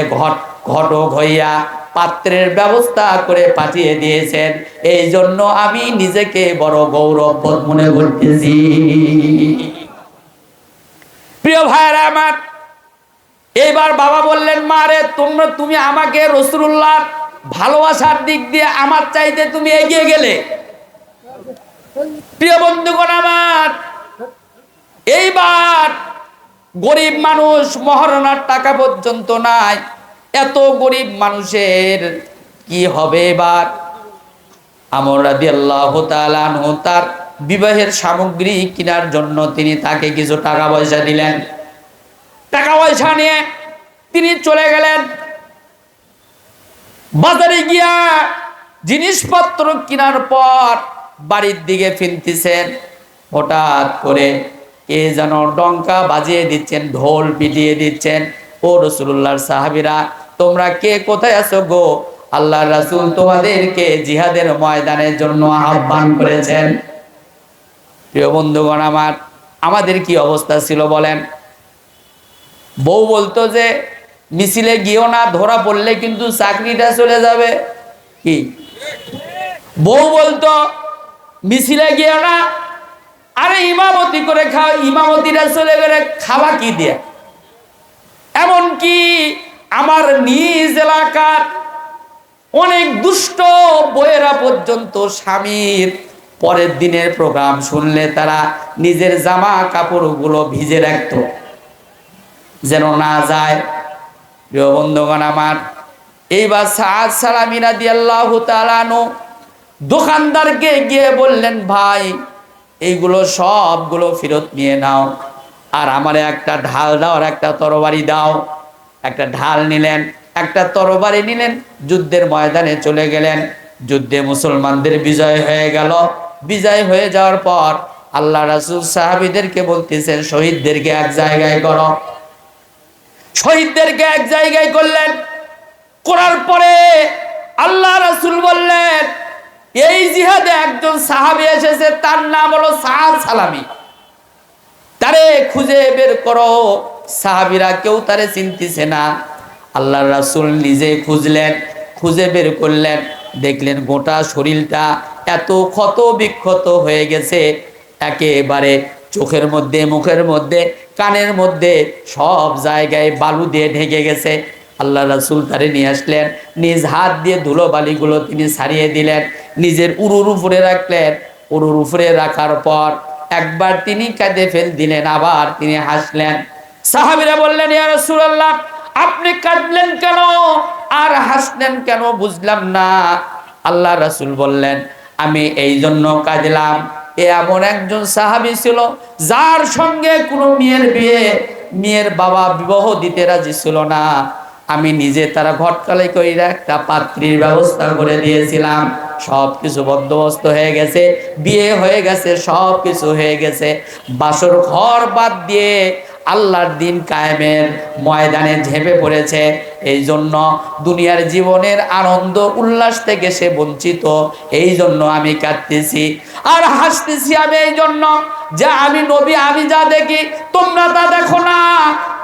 ঘটক হইয়া পাত্রের ব্যবস্থা করে পাঠিয়ে দিয়েছেন। এই জন্য আমি নিজেকে বড় গৌরববোধ মনে করতেছি। প্রিয় ভাইরা আমার, এইবার বাবা বললেন, মা রে, তুমি আমাকে রাসূলুল্লাহর ভালোবাসার দিক দিয়ে আমার চাইতে তুমি এগিয়ে গেলে। প্রিয় বন্ধুগণ আমার, এইবার গরিব মানুষ, মহারণার টাকা পর্যন্ত নাই, এত গরিব মানুষের কি হবে? এবার আমর রাদিয়াল্লাহু তাআলা আনহু তার বিবাহের সামগ্রী কেনার জন্য তিনি তাকে কিছু টাকা পয়সা দিলেন। টাকা পয়সা নিয়ে তিনি চলে গেলেন। বাজারে গিয়া জিনিসপত্র কেনার পর বাড়ির দিকে ফিরতেছেন, হঠাৎ করে কে যেন ডঙ্কা বাজিয়ে দিচ্ছেন, ঢোল পিটিয়ে দিচ্ছেন। ও রাসূলুল্লাহর সাহাবীরা, তোমরা কে কোথায় আছো গো? আল্লাহর রাসূল তোমাদেরকে জিহাদের ময়দানের জন্য আহ্বান করেছেন। প্রিয় বন্ধুগণ আমার, আমাদের কি অবস্থা ছিল বলেন? বউ বলতো যে মিছিলে গিয়েও না, ধরা পড়লে কিন্তু চাকরিটা চলে যাবে। কি বউ বলতো মিছিলে গিয়েও না, আরে ইমামতি করে খাও, ইমামতিটা চলে গেলে খাওয়া কি দিয়ে। এমনকি আমার নিজ এলাকার অনেক দুষ্ট বইয়েরা পর্যন্ত স্বামীর পরের দিনের প্রোগ্রাম শুনলে তারা নিজের জামা কাপড়গুলো ভিজে রাখত যেন না যায়। প্রিয় বন্ধুগণ আমার, এইবার সাদ সালামী রাদিয়াল্লাহু তাআলা আনহু দোকানদারকে গিয়ে বললেন, ভাই এইগুলো সবগুলো ফেরত নিয়ে নাও, আর আমারে একটা ঢাল দাও আর একটা তরবারি দাও। একটা ঢাল নিলেন, একটা তরবারি নিলেন, যুদ্ধের ময়দানে চলে গেলেন। যুদ্ধে মুসলমানদের বিজয় হয়ে গেল। বিজয় হয়ে যাওয়ার পর আল্লাহ রাসূল সাহাবীদেরকে বলতেছেন, শহীদদেরকে এক জায়গায় করো। শহীদদেরকে এক জায়গায় করলেন। করার পরে আল্লাহ রাসূল বললেন, এই জিহাদে একজন সাহাবী এসেছে, তার নাম হলো সাদ সালামী, তারে খুঁজে বের করো। সাহাবীরা কেউ তারে চিনতেছে না। আল্লাহ রাসূল নিজে খুঁজলেন, খুঁজে বের করলেন, দেখলেন গোটা শরীরটা এত ক্ষত বিক্ষত হয়ে গেছে, একেবারে চোখের মধ্যে, মুখের মধ্যে, কানের মধ্যে সব জায়গায় বালু দিয়ে ঢেকে গেছে। আল্লাহ রাসূল তারে নিয়ে আসলেন, নিজ হাত দিয়ে ধুলোবালিগুলো তিনি ছাড়িয়ে দিলেন, নিজের উরুর উপরে রাখলেন। উরুর উপরে রাখার পর একবার তিনি কাঁদে ফেল দিলেন, আবার তিনি হাসলেন। সাহাবীরা বললেন, ইয়া রাসূলুল্লাহ, আপনি কাঁদলেন কেন আর হাসলেন কেন, বুঝলাম না। আল্লাহ রাসূল বললেন, আমি এই জন্য কাঁদলাম, এমন একজন সাহাবী ছিল যার সঙ্গে কোনো মেয়ের বাবা বিবাহ দিতে রাজি ছিল না। আমি নিজে তারা ঘটকালে কইরা একটা পাত্রীর ব্যবস্থা করে দিয়েছিলাম। সবকিছু বন্দোবস্ত হয়ে গেছে, বিয়ে হয়ে গেছে, সবকিছু হয়ে গেছে। বাসর ঘর বাদ দিয়ে আল্লাহর দিন কায়েমের ময়দানে ঝেঁপে পড়েছে। এই জন্য দুনিয়ার জীবনের আনন্দ উল্লাস থেকে সে বঞ্চিত। এই জন্য আমি কাঁদতেছি আর হাসতেছি। আমি এই জন্য যে আমি নবী, আমি যা দেখি তোমরা তা দেখো না।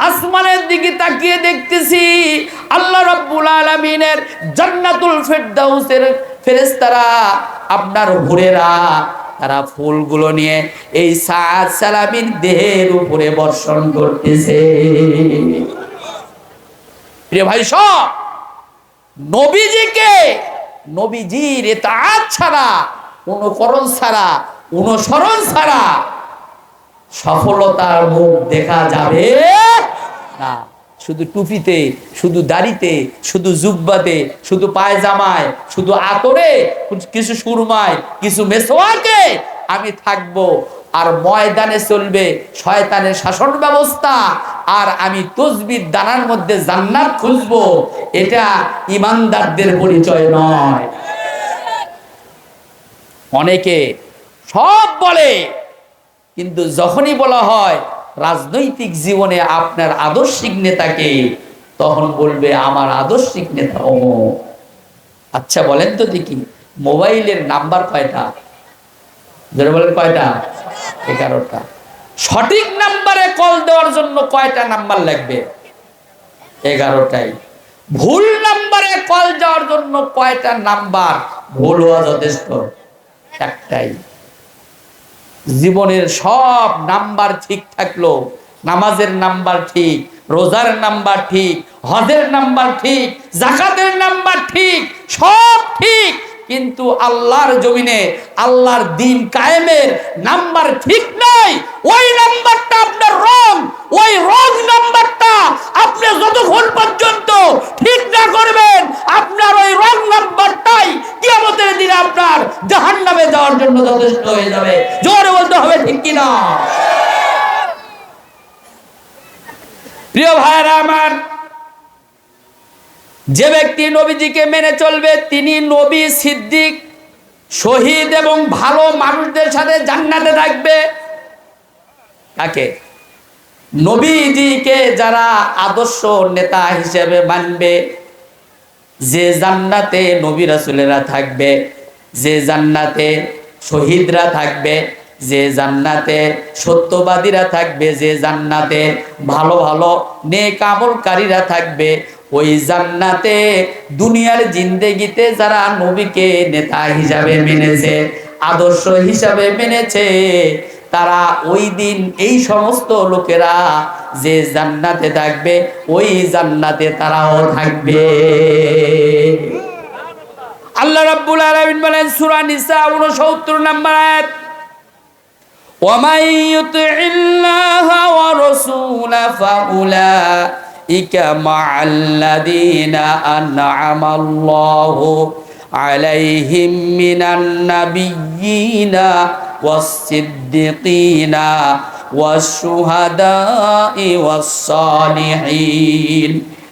আসমানের দিকে তাকিয়ে দেখতেছি আল্লাহ রাব্বুল আলামিনের জান্নাতুল ফেরদাউসের ফেরেশতারা, আপনার হুরেরা, তারা ফুলগুলো নিয়ে এই সাদ সালামীর দেহের উপরে বর্ষণ করতেছে। প্রিয় ভাই সব, নবীজিকে, নবীজির ইতাআত ছাড়া, অনুকরণ ছাড়া, অনুসরণ ছাড়া সফলতার মুখ দেখা যাবে না। শুধু টুপিতে, শুধু দাড়িতে, শুধু জুব্বাতে, শুধু পায়জামায়, শুধু আতরে, কিছু সুরমায়, কিছু মেসওয়াকে আমি থাকবো, আর ময়দানে চলবে শয়তানের শাসন ব্যবস্থা, আর আমি তসবির দানার মধ্যে জান্নাত খুঁজবো, এটা ইমানদারদের পরিচয় নয়। অনেকে সব বলে, কিন্তু যখনই বলা হয় রাজনৈতিক জীবনে আপনার আদর্শিক নেতাকে, তখন বলবে আমার আদর্শিক নেতা অমুক। আচ্ছা বলেন তো দেখি, মোবাইলের নাম্বার কয়টা? যারা বলেন কয়টা? 11টা। সঠিক নাম্বারে কল দেওয়ার জন্য কয়টা নাম্বার লাগবে? 11টাই। ভুল নাম্বারে কল দেওয়ার জন্য কয়টা নাম্বার? ভুল হওয়া যথেষ্ট, একটাই। জীবনের সব নাম্বার ঠিক থাকলো, নামাজের নাম্বার ঠিক, রোজার নাম্বার ঠিক, হজের নাম্বার ঠিক, যাকাতের নাম্বার ঠিক, সব ঠিক, কিন্তু আল্লাহর জমিনে আল্লাহর দ্বীন কায়েমের নাম্বার ঠিক নাই। ওই নাম্বারটা আপনার রং, ওই রং নাম্বারটা আপনি যতক্ষণ পর্যন্ত ঠিক না করবেন, আপনার ওই রং নাম্বারটাই কিয়ামতের দিনে আপনার জাহান্নামে যাওয়ার জন্য যথেষ্ট হয়ে যাবে। জোরে বলতে হবে ঠিক কিনা? প্রিয় ভাইরা আমার, যে ব্যক্তি নবীজিকে মেনে চলবে তিনি নবী, সিদ্দিক, শহীদ এবং ভালো মানুষদের সাথে জান্নাতে থাকবে। কাকে? নবীজিকে যারা আদর্শ নেতা হিসেবে মানবে, যে জান্নাতে নবী রাসূলেরা থাকবে, যে জান্নাতে শহীদরা থাকবে, যে জান্নাতে সত্যবাদীরা থাকবে, যে জান্নাতে ভালো ভালো নেক আমলকারীরা থাকবে, ওই জান্নাতে দুনিয়ার জিন্দেগিতে যারা নবীকে নেতা হিসাবে মেনেছে, আদর্শ হিসাবে মেনেছে, তারা ওই দিন এই সমস্ত লোকেরা যে জান্নাতে থাকবে ওই জান্নাতে তারাও থাকবে। আল্লাহ রাব্বুল আলামিন বলেন সূরা নিসা 69 নম্বর আয়াত, ওয়ামান ইউতিইল্লাহা ওয়া রাসূলা ফাউলাইকা মা'আল্লাযীনা আন'আমাল্লাহু আলাইহিম মিনান নাবিয়্যিনা ওয়াস-সিদ্দিকিনা ওয়াশ-শুহাদা'i ওয়াস-সালিহিন।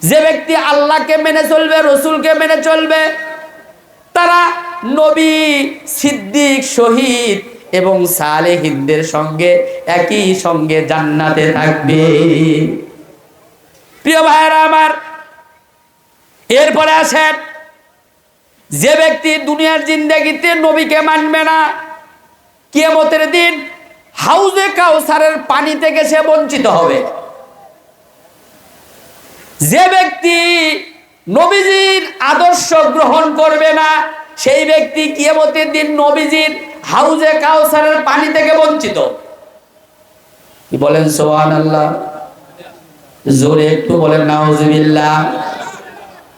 যে ব্যক্তি আল্লাহকে মেনে চলবে, রাসূলকে মেনে চলবে, তারা নবী, সিদ্দিক, শহীদ এবং সালেহিনদের সঙ্গে একই সঙ্গে জান্নাতে থাকবে। প্রিয় ভাইরা আমার, এরপরে আসেন, যে ব্যক্তি দুনিয়ার জিন্দেগিতে নবীকে মানবে না, কিয়ামতের দিন হাউজে কাউসারের পানি থেকে সে বঞ্চিত হবে। যে ব্যক্তি নবীজির আদর্শ গ্রহণ করবে না, সেই ব্যক্তি কিয়ামতের দিন নবীজির হাউজে কাউসারের পানি থেকে বঞ্চিত। কি বলেন সুবহানাল্লাহ? জোরে একটু বলেন নাউজুবিল্লাহ।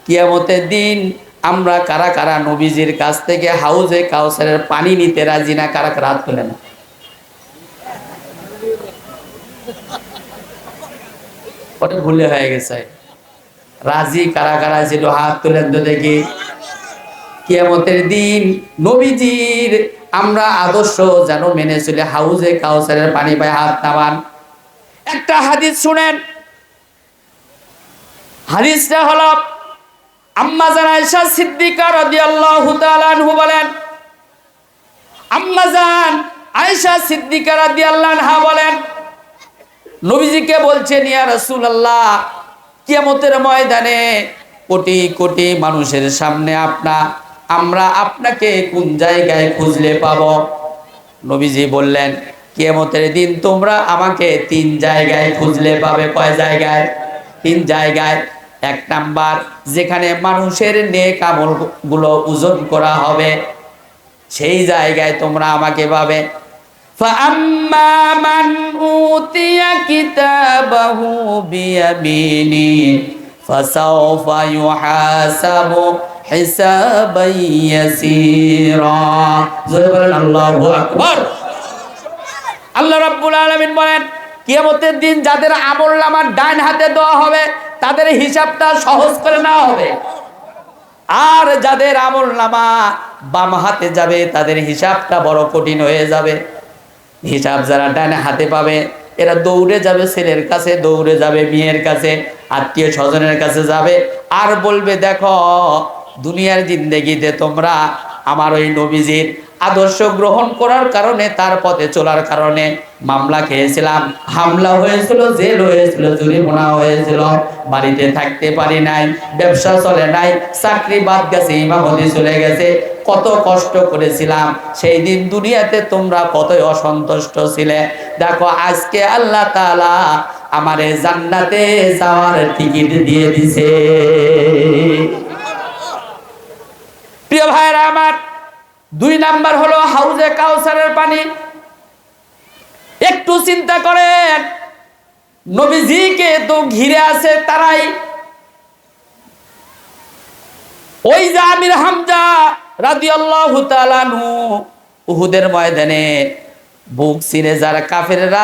কিয়ামতের দিন আমরা কারা কারা নবীজির কাছ থেকে হাউজে কাউসারের পানি নিতে রাজি না? কারা কারা হাত তোলেন? ওটা ভুলে হয়ে গেছে। রাজি কারা কারা ছিল? হাত তোলেন তো দেখি। কিয়ামতের দিন নবীজির আমরা আদর্শ যেন মেনে চলে হাউজে কাউসারের পানি পায়, হাত নামান। একটা হাদিস শুনেন, হাদিসটা হলো আম্মা জান আয়েশা সিদ্দিকা রাদিয়াল্লাহু তাআলা আনহা বলেন, আম্মা জান আয়েশা সিদ্দিকা রাদিয়াল্লাহু আনহা বলেন, নবীজিকে বলছেন, ইয়া রাসূলুল্লাহ, কিয়ামতের ময়দানে কোটি কোটি মানুষের সামনে আমরা আপনাকে কোন জায়গায় খুঁজলে পাবো? নবীজি বললেন, কিয়ামতের দিন তোমরা আমাকে 3 জায়গায় খুঁজলে পাবে। কয় জায়গায়? 3 জায়গায়। 1 নাম্বার, যেখানে মানুষের নেক আমল গুলো ওজন করা হবে, সেই জায়গায় তোমরা আমাকে পাবে। فَأَمَّا مَنْ أُوتِيَ كِتَابَهُ بِيَمِينِهِ فَسَوْفَ يُحَاسَبُ حِسَابًا يَسِيرًا। জোরে বলেন আল্লাহু আকবার। আল্লাহ রাব্বুল আলামিন বলেন, কিয়ামতের দিন যাদের আমলনামা ডান হাতে দেওয়া হবে তাদের হিসাবটা সহজ করে নেওয়া হবে, আর যাদের আমলনামা বাম হাতে যাবে তাদের হিসাবটা বড় কঠিন হয়ে যাবে। হিসাব যারা ডানে হাতে পাবে এরা দৌড়ে যাবে ছেলের কাছে, দৌড়ে যাবে মেয়ের কাছে, আত্মীয় স্বজনের কাছে যাবে, আর বলবে, দেখো দুনিয়ার জিন্দেগিতে তোমরা আমার ওই নবীজির আদর্শ গ্রহণ করার কারণে, তার পথে চলার কারণে মামলা খেয়েছিলাম, হামলা হয়েছিল, জেল হয়েছিল, জরিমানা হয়েছিল, বাড়িতে থাকতে পারি নাই, ব্যবসা চলে নাই, চাকরি বাদ গেছে, ইমামতি চলে গেছে, কত কষ্ট করেছিলাম, সেই দিন দুনিয়াতে তোমরা কতই অসন্তুষ্ট ছিলে। দেখো আজকে আল্লাহ তাআলা আমারে জান্নাতে যাওয়ার টিকিট দিয়ে দিছে। প্রিয় ভাইরা আমার, 2 নাম্বার হলো হাউজে কাউসারের পানি। একটু চিন্তা করেন, নবীজিকে তো ঘিরে আছে তারাই। ওই যে আমির হামজা রাদিয়াল্লাহু তাআলা আনহু উহুদের ময়দানে বুক ছিঁড়ে যারা কাফেররা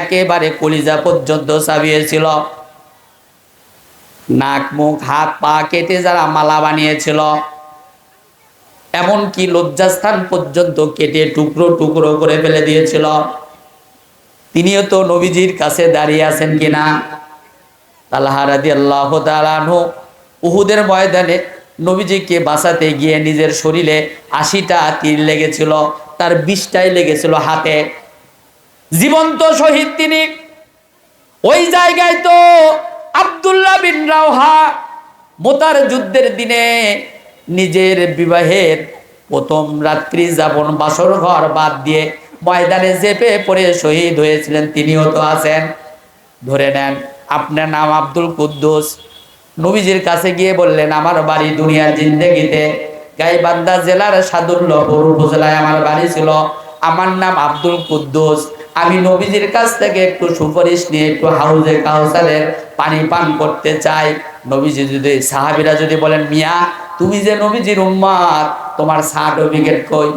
একেবারে কলিজা পর্যন্ত চাবিয়েছিল, নাক মুখ হাত পা কেটে যারা মালা বানিয়েছিল, এমনকি লজ্জাস্থান পর্যন্ত কেটে টুকরো টুকরো করে ফেলে দিয়েছিল, তিনিও তো নবীজির কাছে দাঁড়িয়ে আছেন কিনা? তালহা রাদিয়াল্লাহু তাআলা আনহু উহুদের ময়দানে নবীজিকে বাঁচাতে গিয়ে নিজের শরীরে 80টা তীর লেগেছিল, তার 20টাই লেগেছিল হাতে। জীবন্ত শহীদ তিনি। ওই জায়গায় তো আব্দুল্লাহ বিন রাওহা মোতার যুদ্ধের দিনে নিজের বিবাহের প্রথম রাত্রি যাপন বাসর ঘর বাদ দিয়ে ময়দানে চেপে পড়ে শহীদ হয়েছিলেন, তিনিও তো আছেন। ধরে নেন আপনার নাম আব্দুল কুদ্দুস, নবীজির কাছে গিয়ে বললেন আমার বাড়ি দুনিয়ার জিন্দেগিতে গাইবান্ধা জেলার সাদুল্লাহপুর উপজেলায় আমার বাড়ি ছিল, আমার নাম আব্দুল কুদ্দুস, আমি নবীজির কাছ থেকে একটু সুপারিশ নিয়ে একটু হাউজে কাউসারের পানি পান করতে চাই। নবীজি যদি, সাহাবীরা যদি বলেন মিয়া তুমি যে নবীজির উম্মত, তোমার সার্টিফিকেট কই?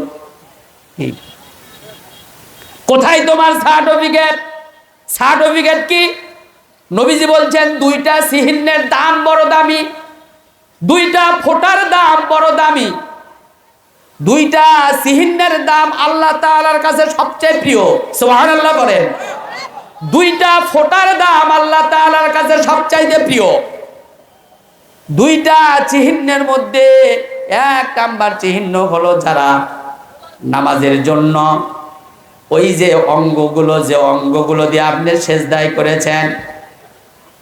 কোথায় তোমার সার্টিফিকেট? সার্টিফিকেট কি? নবীজি বলছেন 2টা সিহিনের দাম বড় দামি, 2টা ফোঁটার দাম বড় দামি, 2টা সিহিনের দাম আল্লাহ তাআলার কাছে সবচেয়ে প্রিয়। সুবহানাল্লাহ বলেন। 2টা ফোঁটার দাম আল্লাহ তাআলার কাছে সবচাইতে প্রিয়। 2টা চিহ্নের মধ্যে 1 নাম্বার চিহ্ন হলো যারা নামাজের জন্য ওই যে অঙ্গগুলো দিয়ে আপনি সেজদায় করেছেন,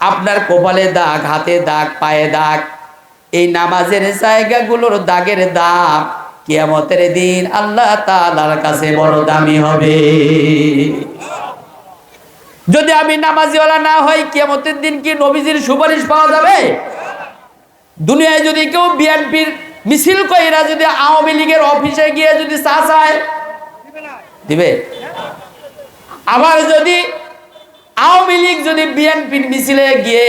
আপনার কপালে দাগ, হাতে দাগ, পায়ে দাগ, এই নামাজের জায়গাগুলোর দাগের দাগ কিয়ামতের দিন আল্লাহ তাআলার কাছে বড় দামি হবে। যদি আমি নামাজিওয়ালা না হই, কিয়ামতের দিন কি নবীজির সুপারিশ পাওয়া যাবে? দুনিয়ায় যদি কেউ বিএনপির মিছিল কইরা যদি আওয়ামী লীগের অফিসে গিয়ে যদি চা চায়, দিবে? আবার যদি আওয়ামী লীগ যদি বিএনপির মিছিলে গিয়ে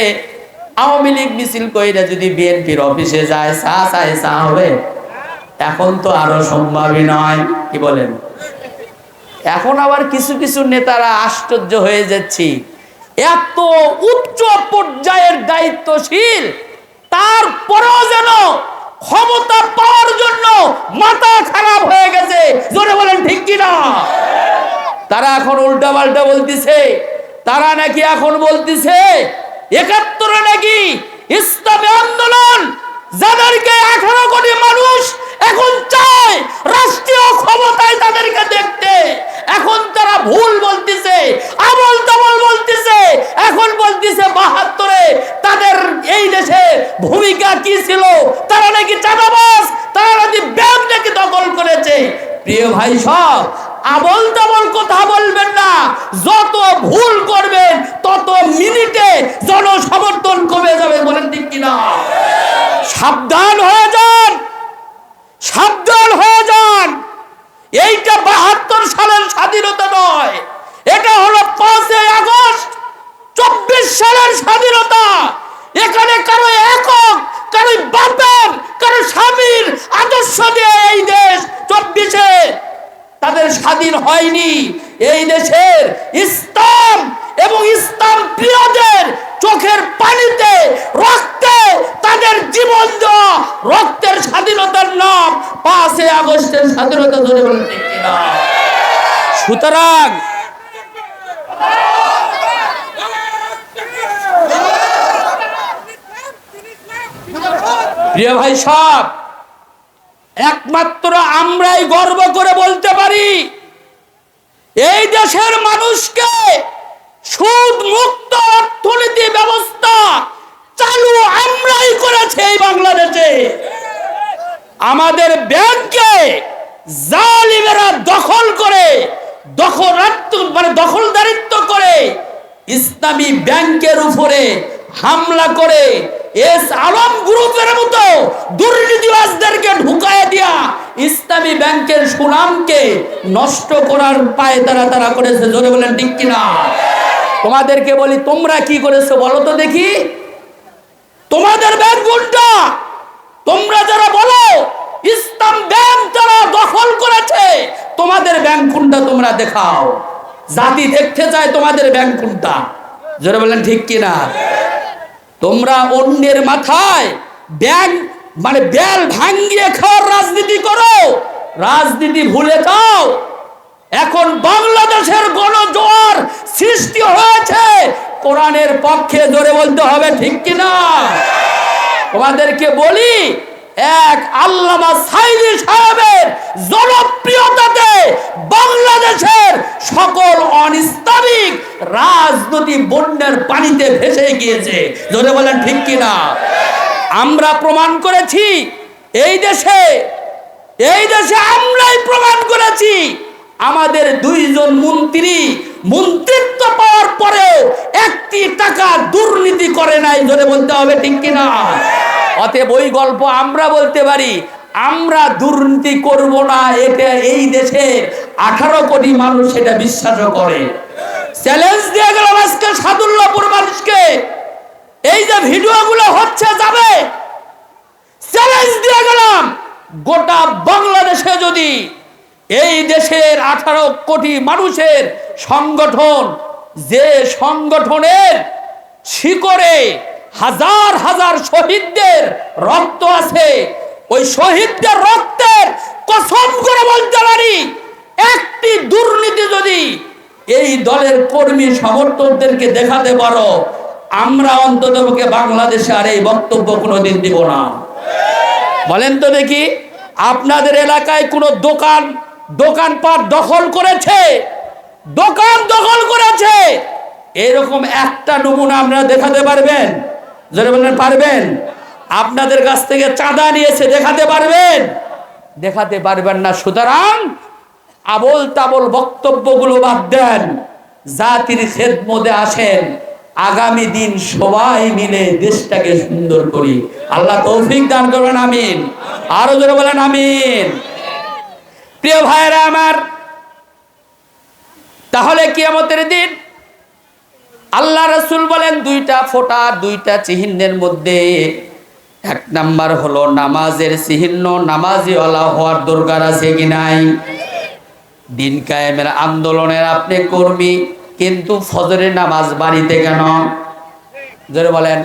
আওয়ামী লীগ মিছিল কইরা যদি বিএনপির অফিসে যায়, চা চায়, চা হবে? এখন তো আরো সম্ভবই নয়, কি বলেন? এখন আবার কিছু কিছু নেতারা আশ্চর্য হয়ে যাচ্ছি, এত উচ্চ পর্যায়ের দায়িত্বশীল, তারপরেও যেন ক্ষমতা পাওয়ার জন্য মাথা খারাপ হয়ে গেছে। জোরে বলেন ঠিক কিনা? তারা এখন উল্টা পাল্টা বলতেছে। তারা নাকি এখন বলতেছে 71 নাকি ইসলামী আন্দোলন, যাদেরকে 18 কোটি মানুষ এখন চায় রাষ্ট্রীয় ক্ষমতায় তাদেরকে দেখতে, এখন তারা ভুল বলতেছে, আবল তাবল বলতেছে। এখন বলতেছে 72-এ তাদের এই দেশে ভূমিকা কি ছিল, তারা নাকি চাঁদাবাজ, তারা নাকি ব্যাংক নাকি দখল করেছে। প্রিয় ভাই সব আবল তাবল কথা বলবেন না। যত ভুল করবেন তত মিনিটে জনসমর্থন কমে যাবে। বলেন ঠিক কিনা? সাবধান হয়ে যান, সাবধান হয়ে যান। এইটা 72 সালের স্বাধীনতা নয়, এটা হলো 5 আগস্ট 24 সালের স্বাধীনতা। এখানে কারো একক, কারো বাপের, কারো স্বামীর আদর্শ দিয়ে এই দেশ 24-এ তাদের স্বাধীন হয়নি। এই দেশের ইসলাম এবং ইসলাম প্রিয়দের চোখের পানিতে, রক্তে তাদের জীবন দেওয়া, রক্তের স্বাধীনতার নাম 5 আগস্টের স্বাধীনতা। ধরে বলেন ঠিক কিনা? সুতরাং প্রিয় ভাই সব, একমাত্র আমরাই গর্ব করে বলতে পারি এই দেশের মানুষকে সুদ মুক্ত অর্থনীতি ব্যবস্থা চালু আমরাই করেছি। এই বাংলাদেশে আমাদের ব্যাংকে জালিমেরা দখল করে, দখলদারিত্ব করে ইসলামী ব্যাংকের উপরে হামলা করে এস আলম গ্রুপের মতো দুর্নীতিবাজদেরকে ঢুকায় দিয়া ইসলামী ব্যাংকের সুনামকে নষ্ট করার পায়ে তারা করেছে। জোরে বলেন ঠিক কিনা? তোমাদেরকে বলি, তোমরা কি করেছো বলো তো দেখি? তোমাদের ব্যাংক কোনটা? তোমরা যারা বলো ইসলাম ব্যাংক তারা দখল করেছে, তোমাদের ব্যাংক কোনটা তোমরা দেখাও। জাতি দেখতে চায় তোমাদের ব্যাংক কোনটা। জোরে বলেন ঠিক কিনা? তোমরা অন্যের মাথায় ব্যাংক মানে বেল ভাঙ্গিয়ে খাওয়ার রাজনীতি করো, রাজনীতি ভুলে যাও। এখন বাংলাদেশের গণজোয়ার সৃষ্টি হয়েছে কোরআনের পক্ষে। জোরে বলতে হবে ঠিক কিনা? তোমাদেরকে বলি, এক আল্লামা সাইদি সাহেবের জনপ্রিয়তাতে বাংলাদেশের সকল অনিস্লামিক রাজনীতি বন্যার পানিতে ভেসে গিয়েছে। জোরে বলেন ঠিক কিনা? আমরা প্রমাণ করেছি এই দেশে আমরাই প্রমাণ করেছি আমাদের দুইজন মন্ত্রী মন্ত্রিত্ব পাওয়ার পরেও একটি টাকা দুর্নীতি করে নাই। জোরে বলতে হবে ঠিক কিনা? অতএব ওই গল্প আমরা বলতে পারি, আমরা দুর্নীতি করব না, এটা এই দেশে 18 কোটি মানুষ সেটা বিশ্বাসও করে। চ্যালেঞ্জ দিয়ে গেলাম আজকে সাদুল্লাহপুর মানুষকে, এই যে ভিডিওগুলো হচ্ছে যাবে, চ্যালেঞ্জ দিয়ে গেলাম গোটা বাংলাদেশে যদি এই দেশের 18 কোটি মানুষের সংগঠন, যে সংগঠনের শিকড়ে হাজার হাজার শহীদদের রক্ত আছে, ওই শহীদদের রক্তের কসম করে বলতে পারি, একটি দুর্নীতি যদি এই দলের কর্মী সমর্থকদেরকে দেখাতে পারো, আমরা অন্ততপক্ষে বাংলাদেশে আর এই বক্তব্য কোনোদিন দিব না। বলেন তো দেখি, আপনাদের এলাকায় কোনো দোকানপাট দখল করেছে? দোকান দখল করেছে এরকম একটা নমুনা আপনারা দেখাতে পারবেন? যারা বলেন পারবেন। আপনাদের কাছ থেকে চাঁদা নিয়েছে, দেখাতে পারবেন? দেখাতে পারবেন না। সুতরাং আবল তাবল বক্তব্যগুলো বাদ দেন, জাতির খেদমতে আসেন, আগামী দিন সবাই মিলে দেশটাকে সুন্দর করি। আল্লাহ তৌফিক দান করবেন, আমিন। আরো জোরে বলেন আমিন। প্রিয় ভাইরা আমার, তাহলে কিয়ামতের দিন আল্লাহ রাসূল বলেন দুইটা ফোঁটা, দুইটা চিহ্নের মধ্যে এক নাম্বার হলো নামাজের চিহ্ন। নামাজিওয়ালা হওয়ার দরকার আছে কি নাই? দিন কায়েমের আন্দোলনের আপনি কর্মী, কিন্তু ফজরের নামাজ বাড়িতে কেন? জোরে বলেন।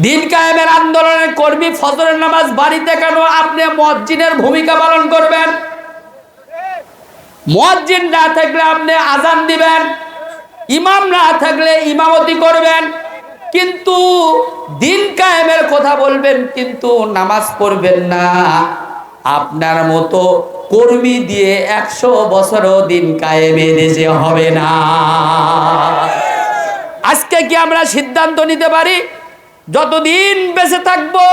দিন কায়েমের আন্দোলনের কর্মী, ফজরের নামাজ বাড়িতে কেন? আপনি মুয়াজ্জিনের ভূমিকা পালন করবেন। মুয়াজ্জিন না থাকলে আপনি আজান দিবেন, ইমাম না থাকলে ইমামতি করবেন, কিন্তু দিন কায়েমের কথা বলবেন, কিন্তু নামাজ পড়বেন না। আপনার মতো কর্মী দিয়ে 100 বছরও দিন কায়েমে দেশে হবে না। আজকে কি আমরা সিদ্ধান্ত নিতে পারি যতদিন বেঁচে থাকবো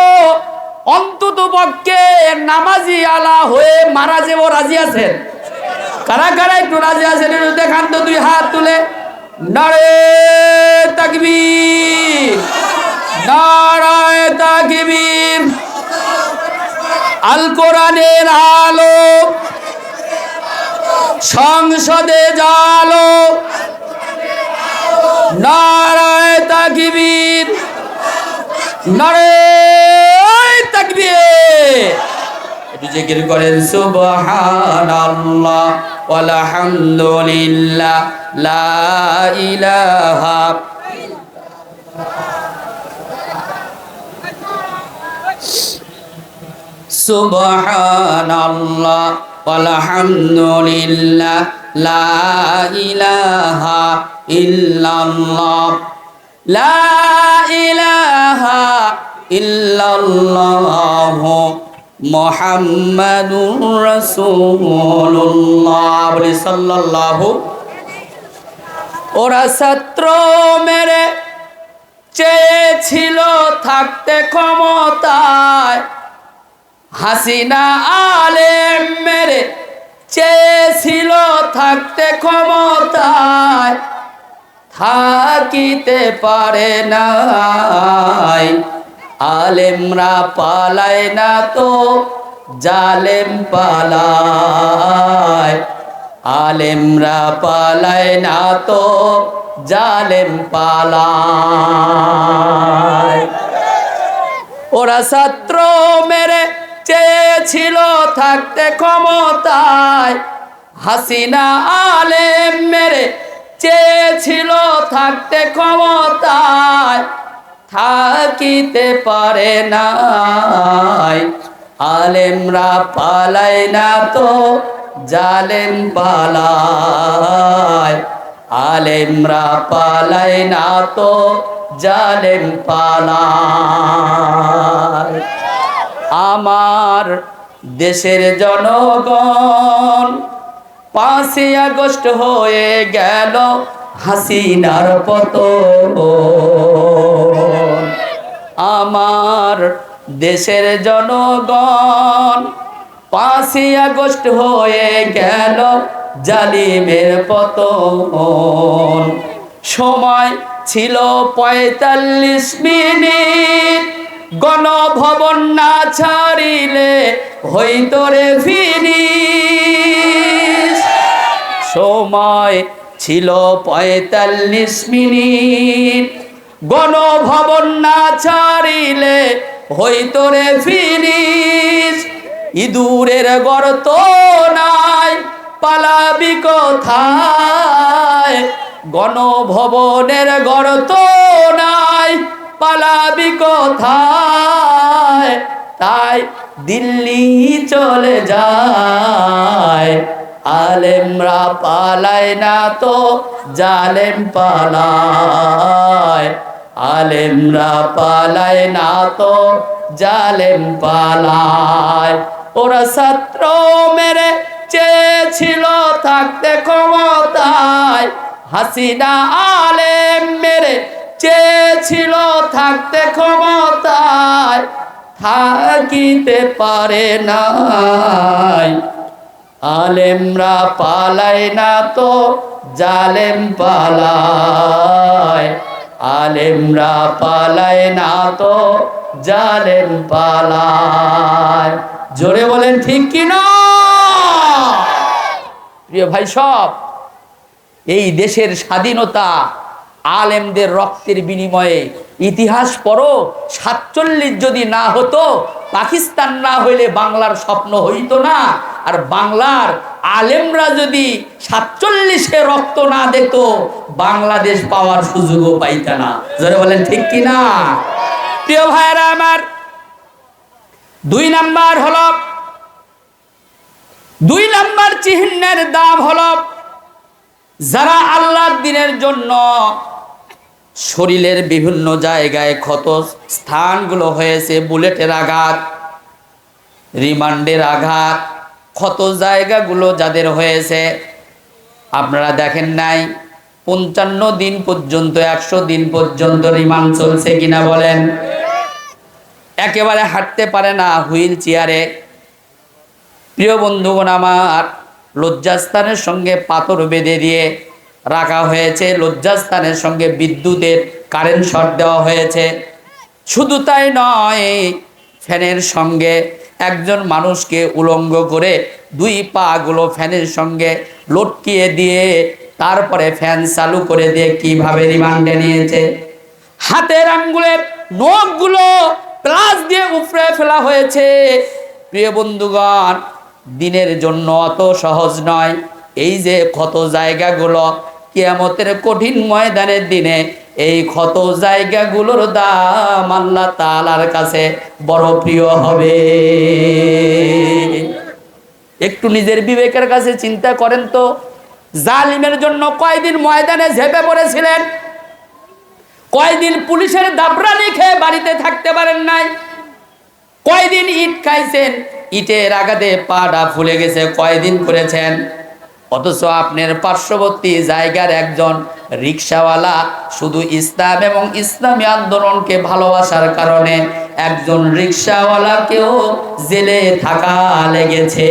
অন্তত পক্ষে নামাজি আলা হয়ে মারা যাবো? রাজি আছেন? কারা কারা একটু রাজি আছেন একটু দেখান তো, 2 হাত তুলে। নারে তাকবীর, নারায়ে তাকবীর। আল কোরআনের আলো, সংসদে জালো, নারায়ে তাকবীর, নারায়ে তাকবীর। একটু জিকির করেন সুবহানাল্লাহ ওয়ালহামদুলিল্লাহ লা ইলাহা সুবহানাল্লাহ ওয়ালহামদুলিল্লাহ লা ইলাহা ইল্লাল্লাহ লা ইলাহা ইল্লাল্লাহ মুহাম্মাদুর রাসূলুল্লাহ। বলি সাল্লাল্লাহু। ওরা ছাত্র মেরে চেয়েছিল থাকতে ক্ষমতায়, হাসিনা আলেম মেরে চেয়েছিল থাকতে ক্ষমতায়, থাকিতে পারে নাই। আলেমরা পালায় না তো জালেম পালায়, আলেমরা পালায় না তো জালেম পালায়। ওরা ছাত্র মেরে চেয়েছিল থাকতে ক্ষমতায়, হাসিনা আলেম মেরে চেয়েছিল থাকতে ক্ষমতায়, থাকিতে পারে নাই। আলেমরা পালায় না তো জালেম পালায়, আলেমরা পালায় না তো জালেম পালায়। আমার দেশের জনগণ 5ই আগস্ট হয়ে গেল হাসিনার পতন। আমার দেশের জনগণ 5ই আগস্ট হয়ে গেল জালিমের পতন। সময় ছিল 45 মিনিট, গণভবন না ছাড়িলে হইতো রে ফিনিশ। সময় ছিল 45 মিনিট, গণভবন না ছাড়িলে হইতো রে ফিনিশ। ইঁদুরের গর্ত নাই পালাবি কোথায়, গণভবনের গর্ত নাই পালাবি কোথায়। তাই দিল্লি চলে যায়, আলেমরা পালায় না তো জালেম পালায়। আলেমরা পালায় না তো জালেম পালায়। ওরা ছাত্র মেরে চেয়েছিল থাকতে ক্ষমতায়, হাসিনা আলেম মেরে চেয়েছিল থাকতে ক্ষমতায়, থাকিতে পারে নাই। আলেমরা পালায় না তো জালেম পালায়। আলেমরা পালায় না তো জালেম পালায়। জোরে বলেন ঠিক কিনা? প্রিয় ভাই সব, এই দেশের স্বাধীনতা আলেমদের রক্তের বিনিময়ে। ইতিহাস পড়ো, 47 যদি না হতো, পাকিস্তান না হইলে বাংলার স্বপ্ন হইতো না। আর বাংলার আলেমরা যদি 47-এ রক্ত না দিত, বাংলাদেশ পাওয়ার সুযোগও পাইত না। জোরে বলেন ঠিক কিনা? প্রিয় ভাইরা আমার, 2 নাম্বার চিহ্নের দাম হলো যারা আল্লাহর দ্বীনের জন্য শরীরের বিভিন্ন জায়গায় ক্ষত স্থানগুলো হয়েছে, বুলেটের আঘাত, রিমান্ডের আঘাত, ক্ষত জায়গাগুলো যাদের হয়েছে, আপনারা দেখেন নাই 55 দিন পর্যন্ত 100 দিন পর্যন্ত রিমান্ড চলছে কিনা বলেন? একেবারে হাঁটতে পারে না, হুইল চেয়ারে। প্রিয় বন্ধুগণ আমার, লজ্জাস্থানের সঙ্গে পাথর বেঁধে দিয়ে রাখা হয়েছে, লজ্জাস্থানের সঙ্গে বিদ্যুতের কারেন্ট শর্ট দেওয়া হয়েছে। শুধু তাই নয়, ফ্যানের সঙ্গে একজন মানুষকে উলঙ্গ করে 2 পাগুলো ফ্যানের সঙ্গে লটকিয়ে দিয়ে তারপরে ফ্যান চালু করে দিয়ে কিভাবে রিমান্ডে নিয়েছে। হাতের আঙ্গুলের নখগুলো প্লাস দিয়ে উপড়ে ফেলা হয়েছে। প্রিয় বন্ধুগণ, দিনের জন্য অত সহজ নয়। এই যে ক্ষত জায়গাগুলো, কিয়ামতের কঠিন ময়দানের দিনে এই ক্ষত জায়গাগুলোর দাম আল্লাহ তাআলার কাছে বড় প্রিয় হবে। একটু নিজের বিবেকের কাছে চিন্তা করেন তো, জালিমের জন্য কয়দিন ময়দানে ঝেঁপে পড়েছিলেন? কয়দিন পুলিশের দাবরানি খেয়ে বাড়িতে থাকতে পারেন নাই? কয়দিন ইট খাইছেন, ইটের আঘাতে পাটা ফুলে গেছে, কয়দিন করেছেন? অথচ আপনার পার্শ্ববর্তী জায়গার একজন রিকশাওয়ালা শুধু ইসলাম এবং ইসলামী আন্দোলনকে ভালোবাসার কারণে একজন রিকশাওয়ালাকেও জেলে থাকা লেগেছে।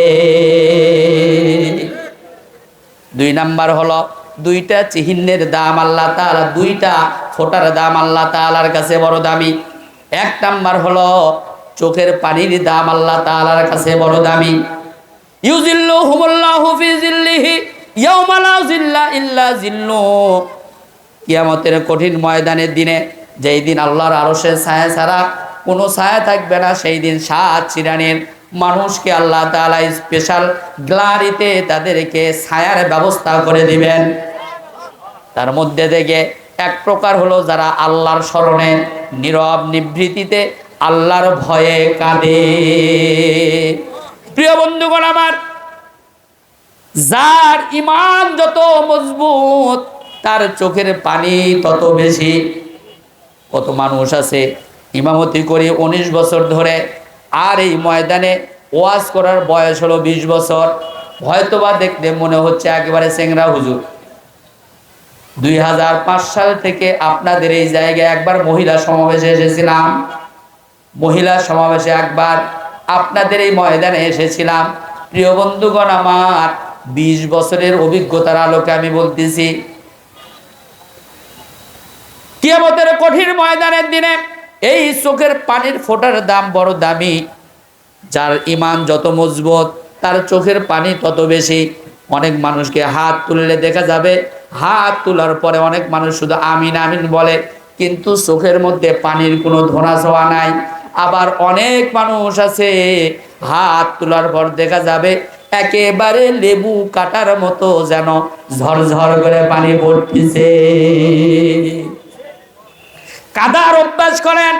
2 নাম্বার হলো, 2টা চিহ্নের দাম আল্লাহ তাআলা, 2টা ফোঁটার দাম আল্লাহ তাআলার কাছে বড় দামি। 1 নাম্বার হলো চোখের পানির দাম আল্লাহ তাআলার কাছে বড় দামি। ইউজিল্লুহুমুল্লাহু ফি জিল্লিহি ইয়াওমা লা জিল্লা ইল্লা জিল্লু। কিয়ামতের কঠিন ময়দানের দিনে, যেই দিন আল্লাহর আরশের ছায়া ছাড়া কোনো ছায়া থাকবে না, সেই দিন 7 শ্রেণীর মানুষকে আল্লাহ তাআলা স্পেশাল গ্যালারিতে তাদেরকে ছায়ার ব্যবস্থা করে দিবেন। তার মধ্যে থেকে এক প্রকার হলো যারা আল্লাহর স্মরণে নীরব নিভৃতিতে আল্লাহর ভয়ে কাঁদে। প্রিয় বন্ধুগণ আমার, যার ঈমান যত মজবুত তার চোখের পানি তত বেশি। কত মানুষ আছে ইমামতি করি 19 বছর ধরে, আর এই ময়দানে ওয়াজ করার বয়স হলো 20 বছর। হয়তোবা দেখতে মনে হচ্ছে একেবারে চেংরা হুজুর। 2005 সাল থেকে আপনাদের এই জায়গায় একবার মহিলা সমাবেশে এসেছিলাম, মহিলা সমাবেশে একবার আপনাদের এই ময়দানে এসেছিলাম। প্রিয় বন্ধুগণ আমার, 20 বছরের অভিজ্ঞতার আলোকে আমি বলতেছি, কিয়ামতের কঠিন ময়দানের দিনে এই চোখের পানির ফোঁটার দাম বড় দামি। যার ঈমান যত মজবুত তার চোখের পানি তত বেশি। অনেক মানুষকে হাত তুললে দেখা যাবে, হাত তোলার পরে অনেক মানুষ শুধু আমিন আমিন বলে, কিন্তু চোখের মধ্যে পানির কোনো ধোঁয়া ছোঁয়া নাই। আবার অনেক মানুষ আছে হাত তোলার পর দেখা যাবে একেবারে লেবু কাটার মতো যেন ঝরঝর করে পানি পড়তেছে। কাদার অভ্যাস করেন,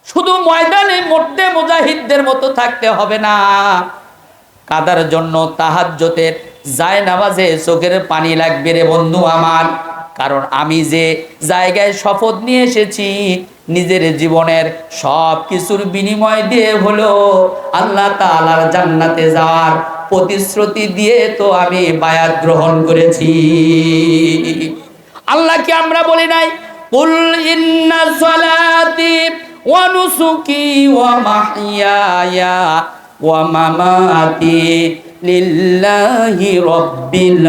শুধু ময়দানে মধ্যে মুজাহিদদের মতো থাকতে হবে না। কাদার জন্য তাহাজ্জুদের জায়নামাজে চোখের পানি লাগবে রে বন্ধু আমার। কারণ আমি যে জায়গায় শপথ নিয়ে এসেছি, নিজের জীবনের সব কিছুর বিনিময় দিয়ে হলো আল্লাহ তাআলার জান্নাতে যাওয়ার প্রতিশ্রুতি দিয়ে তো আমি বায়াত গ্রহণ করেছি। আল্লাহকে আমরা বলি নাই কুল ইন্না সালাতি ওয়া নুসুকি ওয়া মাহইয়ায়া ওয়া মামাতি লিল্লাহি রাব্বিল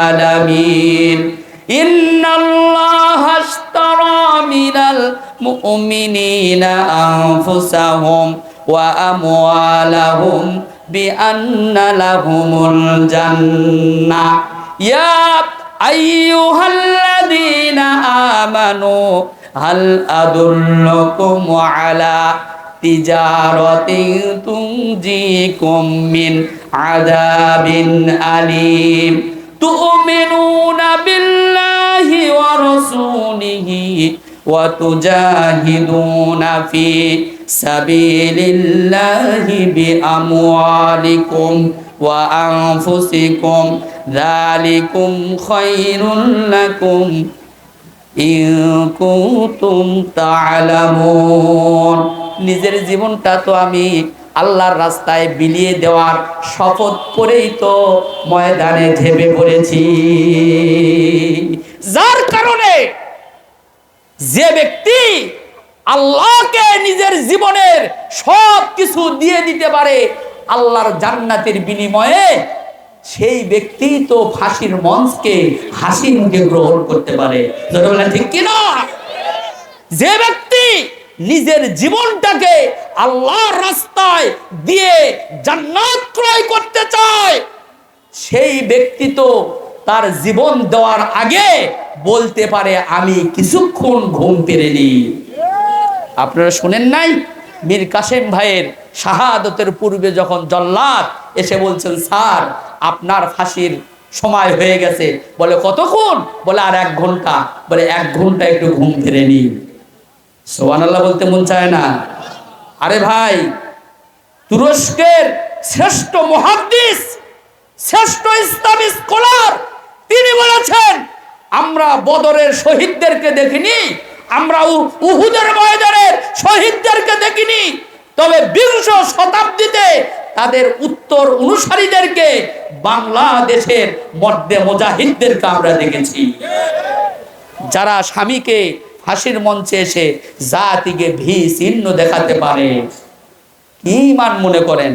আলামিন ইন্নাল্লাহা আশতারা মিনাল মুমিনিনা আনফুসাহুম ওয়া আমওয়ালাহুম বিআন্না লাহুমুল জান্নাহ ইয়া আইয়ুহাল্লাযীনা আমানু হাল আদুল্লুকুম আলা তিজারাতিন তুনজিকুম মিন আযাবিন আলীম তু'মিনুনা বিল্লাহি ওয়া রাসূলিহি ওয়া তুজাহিদুনা ফি সাবিলিল্লাহি বিআমওয়ালিকুম ওয়া আনফুসিকুম যালিকুম খায়রুল লাকুম ইন কুনতুম তা'লামুন। নিজের জীবনটা তো আমি আল্লাহর রাস্তায় বিলিয়ে দেওয়ার শপথ করেই তো ময়দানে ঝেঁপে পড়েছি। যার কারণে যে ব্যক্তি আল্লাহকে নিজের জীবনের সব কিছু দিয়ে দিতে পারে আল্লাহর জান্নাতের বিনিময়ে, সেই ব্যক্তি তো ফাঁসির মঞ্চকে হাসি মুখে গ্রহণ করতে পারে। ঠিক কিনা? যে ব্যক্তি নিজের জীবনটাকে আল্লাহর রাস্তায় দিয়ে জান্নাত ক্রয় করতে চায়, সেই ব্যক্তি তো তার জীবন দেওয়ার আগে বলতে পারে আমি কিছুক্ষণ ঘুম পেরেনি। আপনারা শুনেন নাই মীর কাসেম ভাইয়ের শাহাদতের পূর্বে যখন জল্লাদ এসে বলছেন স্যার আপনার ফাঁসির সময় হয়ে গেছে, বলে কতক্ষণ? বলে আর 1 ঘন্টা। বলে 1 ঘন্টা একটু ঘুম ফেরেনি। সুবহানাল্লাহ বলতে মন চায় না? আরে ভাই, তুরস্কের শ্রেষ্ঠ মুহাদ্দিস, শ্রেষ্ঠ ইসলামিক স্কলার, তিনি বলেছেন আমরা বদরের শহীদদেরকে দেখিনি, আমরা উহুদের ময়দানের শহীদদেরকে দেখিনি, তবে 20 শতাব্দীতে তাদের উত্তর অনুসারীদেরকে বাংলাদেশের মধ্যে মুজাহিদদেরকে আমরা দেখেছি, যারা স্বামীকে ফাঁসির মঞ্চে এসে জাতিকে ভি চিহ্ন দেখাতে পারে। কি মান মনে করেন?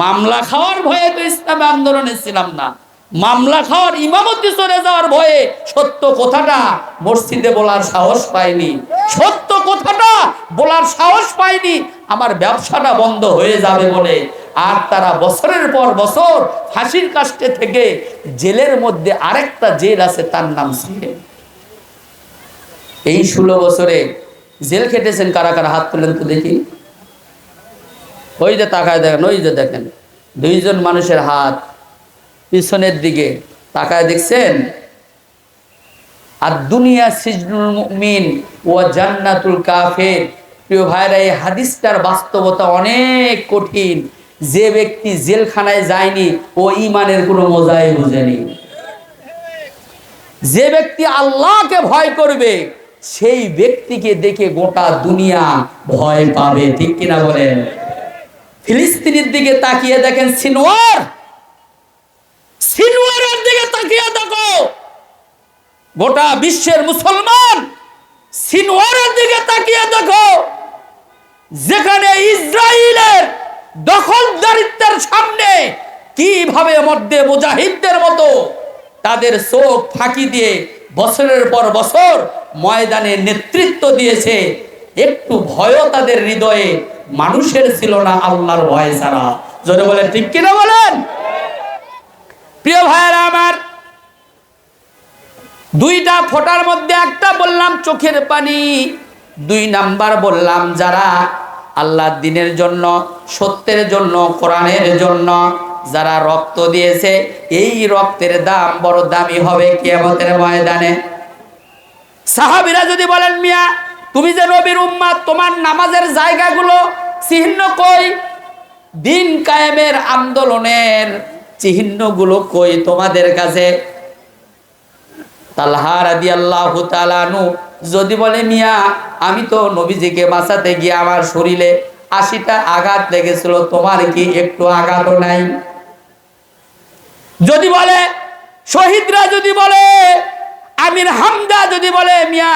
মামলা খাওয়ার ভয়ে তো ইসলামী আন্দোলনে ছিলাম না, মামলা খাওয়ার ইমামতি চলে যাওয়ার ভয়ে সত্য কথাটা মসজিদে বলার সাহস পাইনি, সত্য কথাটা বলার সাহস পাইনি, আমার ব্যবসাটা বন্ধ হয়ে যাবে বলে। আর তারা বছরের পর বছর ফাঁসির কাস্টে থেকে জেলের মধ্যে আরেকটা জেল আছে, তার নাম সিলেট। এই 16 বছরে জেল খেটেছেন কারা কারা? হাত তুলেন তো দেখি। ওই যে তাকায় দেখেন, ওই যে দেখেন 2 জন মানুষের হাত পিছনের দিকে তাকায় দেখছেন। আর দুনিয়া সিজনুল মুমিন ওয়া জান্নাতুল কাফির। প্রিয় ভাইরা, এই হাদিসটার বাস্তবতা অনেক কঠিন। যে ব্যক্তি জেলখানায় যায়নি ও ঈমানের কোনো মজাই বুঝেনি। যে ব্যক্তি আল্লাহকে ভয় করবে সেই ব্যক্তিকে দেখে গোটা দুনিয়া ভয় পাবে, ঠিক কিনা বলেন? ফিলিস্তিনের দিকে তাকিয়ে দেখেন, সিনওয়ারের দিকে তাকিয়ে দেখো, গোটা বিশ্বের মুসলমান সিনওয়ারের দিকে তাকিয়ে দেখো, যেখানে ইসরায়েলের দখলদারিত্বের সামনে কিভাবে মধ্যে মুজাহিদদের মতো তাদের চোখ ফাঁকি দিয়ে বছরের পর বছর ময়দানে নেতৃত্ব দিয়েছে। একটু ভয়ও তাদের হৃদয়ে মানুষের ছিল না আল্লাহর ভয় ছাড়া। জোরে বলেন ঠিক কিনা বলেন? প্রিয় ভাইয়েরা আমার, দুইটা ফোঁটার মধ্যে একটা বললাম চোখের পানি, 2 নাম্বার বললাম যারা আল্লাহর দ্বীনের জন্য, সত্যের জন্য, কোরআনের জন্য যারা রক্ত দিয়েছে, এই রক্তের দাম বড় দামি হবে কিয়ামতের ময়দানে। সাহাবীরা যদি বলেন, মিয়া তুমি যে নবীর উম্মত, তোমার নামাজের জায়গাগুলো চিহ্ন কই? দিন কায়েমের আন্দোলনের চিহ্নগুলো কই তোমাদের কাছে? তালহা রাদিয়াল্লাহু তাআলা আনহু যদি বলে, মিয়া আমি তো নবীজিকে বাঁচাতে গিয়ে আমার শরীরে 80টা আঘাত লেগেছিল, তোমার কি একটু আঘাতও নাই? যদি বলে, শহীদরা যদি বলে, আমির হামজা যদি বলে, মিয়া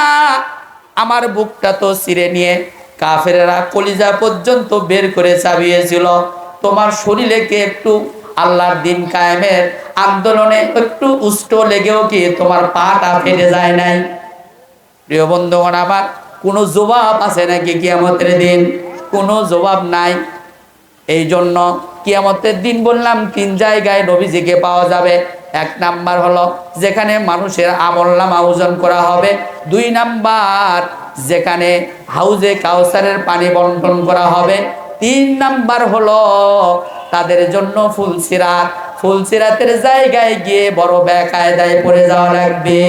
আমার বুকটা তো ছিঁড়ে নিয়ে কাফেরেরা কলিজা পর্যন্ত বের করে চাবিয়েছিল, তোমার শরীরে কি একটু আল্লাহর দ্বীন কায়েমের আন্দোলনে একটু উষ্ট লেগেও কি তোমার পাটা ফেটে যায় নাই? প্রিয় বন্ধুগণ আমার, কোনো জবাব আছে নাকি কিয়ামতের দিন? কোনো জবাব নাই। এই জন্য কিয়ামতের দিন বললাম 3 জায়গায় নবীজিকে পাওয়া যাবে। 1 নাম্বার হলো যেখানে মানুষের আমলনামা ওজন করা হবে। 2 নাম্বার যেখানে হাউজে কাউসারের পানি বন্টন করা হবে। 3 নাম্বার হলো তাদের জন্য ফুলসিরাত, ফুলসিরাতের জায়গায় গিয়ে বড় বেকায়দায় পড়ে যাওয়া লাগবে।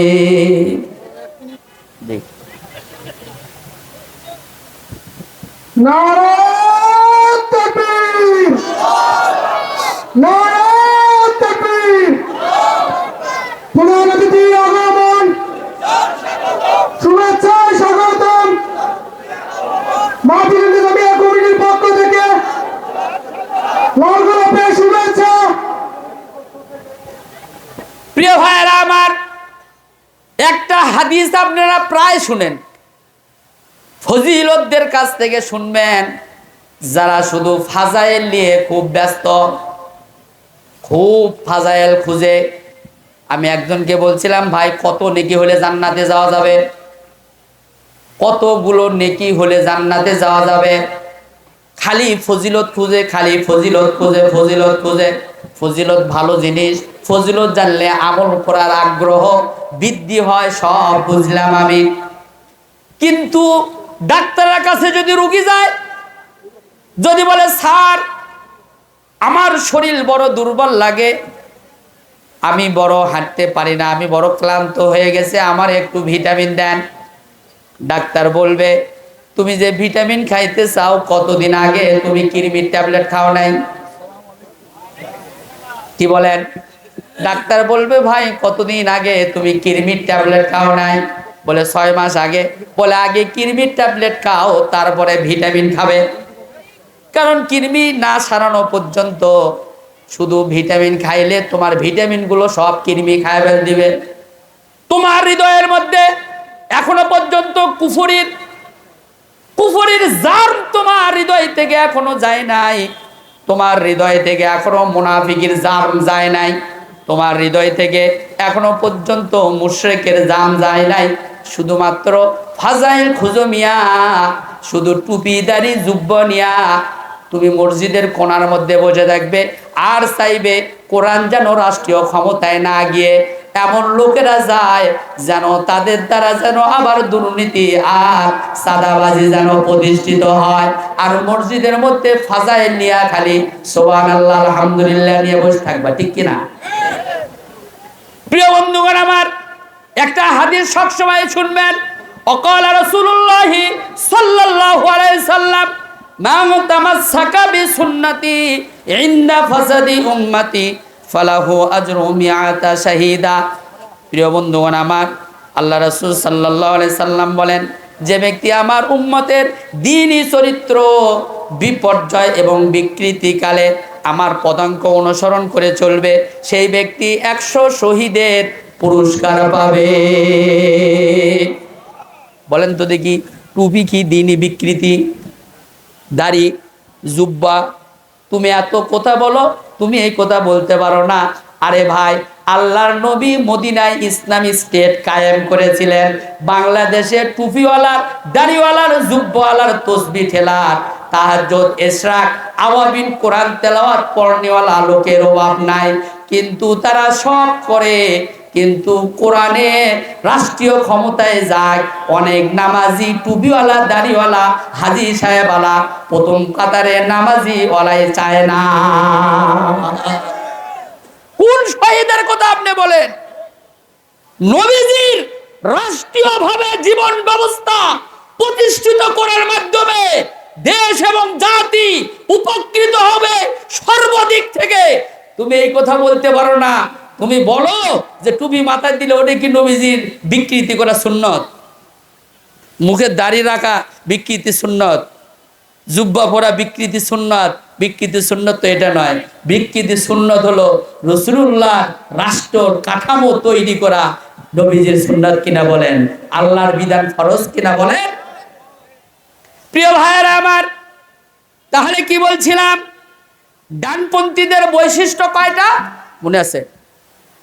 নারায়ে তাকবীর, নারায়ে তাকবীর। প্রধান অতিথি আগমন, শুভেচ্ছা স্বাগতম। মাহফিল ইন্তেজামিয়া কমিটির পক্ষ থেকে লাল গোলাপের শুভেচ্ছা। প্রিয় ভাইয়েরা আমার, একটা হাদিস আপনারা প্রায় শুনেন, ফজিলতদের কাছ থেকে শুনবেন, যারা শুধু ফাজাইল নিয়ে খুব ব্যস্ত, খুব ফাজাইল খুঁজে। আমি একজনকে বলছিলাম, ভাই কত নেকি হলে জান্নাতে যাওয়া যাবে? কতগুলো নেকি হলে জান্নাতে যাওয়া যাবে? খালি ফজিলত খুঁজে, খালি ফজিলত খুঁজে, ফজিলত খুঁজে। ফজিলত ভালো জিনিস, ফজিলত জানলে আমল করার আগ্রহ বৃদ্ধি হয়, সব বুঝলাম আমি। কিন্তু ডাক্তারের কাছে যদি রোগী যায়, যদি বলে, স্যার আমার শরীর বড় দুর্বল লাগে, আমি বড় হাঁটতে পারি না, আমি বড় ক্লান্ত হয়ে গেছে, আমার একটু ভিটামিন দেন। ডাক্তার বলবে, তুমি যে ভিটামিন খাইতে চাও, কতদিন আগে তুমি কৃমির ট্যাবলেট খাও নাই? কি বলেন? ডাক্তার বলবে, ভাই কতদিন আগে তুমি কৃমির ট্যাবলেট খাও নাই? বলে 6 মাস আগে। বলে আগে কৃমির ট্যাবলেট খাও, তারপরে ভিটামিন খাবে। কারণ কৃমি না সারানো পর্যন্ত শুধু ভিটামিন খাইলে তোমার ভিটামিনগুলো সব কৃমি খায় ফেলে দিবে। তোমার হৃদয়ের মধ্যে এখনো পর্যন্ত কুফরির জার্ম তোমার হৃদয় থেকে এখনো যায় নাই, তোমার হৃদয় থেকে এখনো মুনাফিকের জার্ম যায় নাই, তোমার হৃদয় থেকে এখনো পর্যন্ত মুশরিকের জার্ম যায় নাই। শুধুমাত্র ফাজাইল খুঁজো মিয়া, শুধু টুপিদারি জুব্ব নিয়া তুমি মসজিদের কোণার মধ্যে বসে থাকবে, আর চাইবে কোরআন যেন রাষ্ট্রীয় ক্ষমতায় না গিয়ে এমন লোকেরা যায় যেন তাদের দ্বারা যেন আবার দুর্নীতি আর সাদাবাজি যেন প্রতিষ্ঠিত হয়। আর মসজিদের মধ্যে ফাজাইল নিয়া খালি সুবহানাল্লাহ আলহামদুলিল্লাহ নিয়ে বসে থাকবা, ঠিক কিনা? প্রিয় বন্ধুগণ আমার, একটা হাদিস সবসময় শুনবেন, অকাল রাসূলুল্লাহ সাল্লাল্লাহু আলাইহি সাল্লাম, মান তামাসসাকা বিসুন্নতি ইনদা ফাসাদি উম্মতি ফালাহু আজরু মিআতা শাহীদা। প্রিয় বন্ধুগণ আমার, আল্লাহ রাসূল সাল্লাল্লাহু আলাইহি সাল্লাম বলেন, যে ব্যক্তি আমার উম্মতের দ্বীনি চরিত্র বিপর্যয় এবং বিকৃতিকালে আমার পদাঙ্ক অনুসরণ করে চলবে, সেই ব্যক্তি 100 শহীদের পুরস্কার পাবে। বলেন তো দেখি, টুপি কি দ্বীনি বিকৃতি? দাড়ি, জুব্বা, তুমি এত কথা বলো, তুমি এই কথা বলতে পারো না। আরে ভাই, আল্লাহর নবী মদিনায় ইসলামী স্টেট কায়েম করেছিলেন। বাংলাদেশে টুপিওয়ালার, দাড়িওয়ালার, জুব্বাওয়ালার, তসবিহ ঠেলার, তাহাজ্জুদ, ইশরাক, আওয়াবিন, কোরআন তেলাওয়াত পড়নেওয়ালা লোকের অভাব নাই, কিন্তু তারা সব করে। কিন্তু কোরআনে রাষ্ট্রীয় ক্ষমতায় যায় অনেক নামাজি, টুপিওয়ালা, দাড়িওয়ালা, হাজি সাহেবওয়ালা প্রথম কাতারে নামাজি ওয়ালাই চায় না। কোন শহীদের কথা আপনি বলেন? নবীজির রাষ্ট্রীয়ভাবে জীবন ব্যবস্থা প্রতিষ্ঠিত করার মাধ্যমে দেশ এবং জাতি উপকৃত হবে সর্বদিক থেকে। তুমি এই কথা বলতে পারো না। তুমি বলো যে টুপি মাথায় দিলে ওটা কি নবীজির বিকৃতি করা সুন্নত? মুখে দাড়ি রাখা বিকৃতি সুন্নত, জুব্বা পরা বিকৃতি সুন্নত? বিকৃতি সুন্নত তো এটা নয়। বিকৃতি সুন্নত হলো রাসূলুল্লাহ রাষ্ট্র কাঠামো তৈরি করা। নবীজির সুন্নত কিনা বলেন? আল্লাহর বিধান ফরজ কিনা বলেন? প্রিয় ভাইয়েরা আমার, তাহলে কি বলছিলাম? ডানপন্থীদের বৈশিষ্ট্য কয়টা মনে আছে?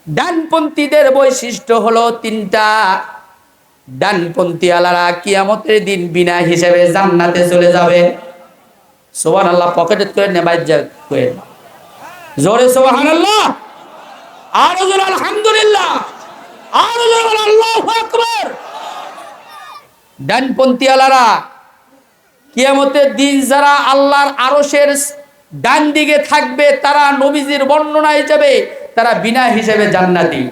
ডানপন্থীদের বৈশিষ্ট্য হলো 3টা। ডানপন্থী আলারা কিয়ামতের দিন বিনা হিসেবে জান্নাতে চলে যাবে। সুবহানাল্লাহ, পকেটে করে নেবাই যা কই জোরে সুবহানাল্লাহ, আর জোরে আলহামদুলিল্লাহ, আর জোরে আল্লাহু আকবার। ডানপন্থী আলারা কিয়ামতের দিন যারা আল্লাহর আরশের ডান দিকে থাকবে, তারা নবীজির বর্ণনা হিসেবে তারা বিনা হিসেবে জান্নাতি।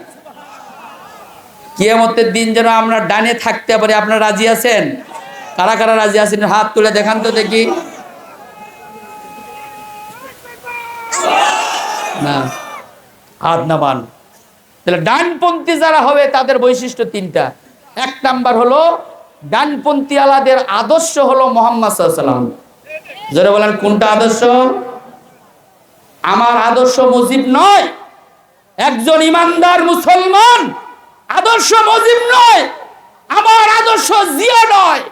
কিয়ামতের দিন যেন আমরা ডানে থাকতে পারি। আপনারা রাজি আছেন? কারা কারা রাজি আছেন হাত তুলে দেখান তো দেখি। না, হাত নামান। তাহলে ডানপন্থী যারা হবে তাদের বৈশিষ্ট্য 3টা। 1 নাম্বার হলো ডানপন্থী আলাদের আদর্শ হলো মুহাম্মদ সাল্লাল্লাহু আলাইহি ওয়াসাল্লাম। যারা বলেন কোনটা আদর্শ? আমার আদর্শ মুজিব নয়। একজন ইমানদার মুসলমান আদর্শ মুজিব নয়, আমার আদর্শ জিয়া নয়,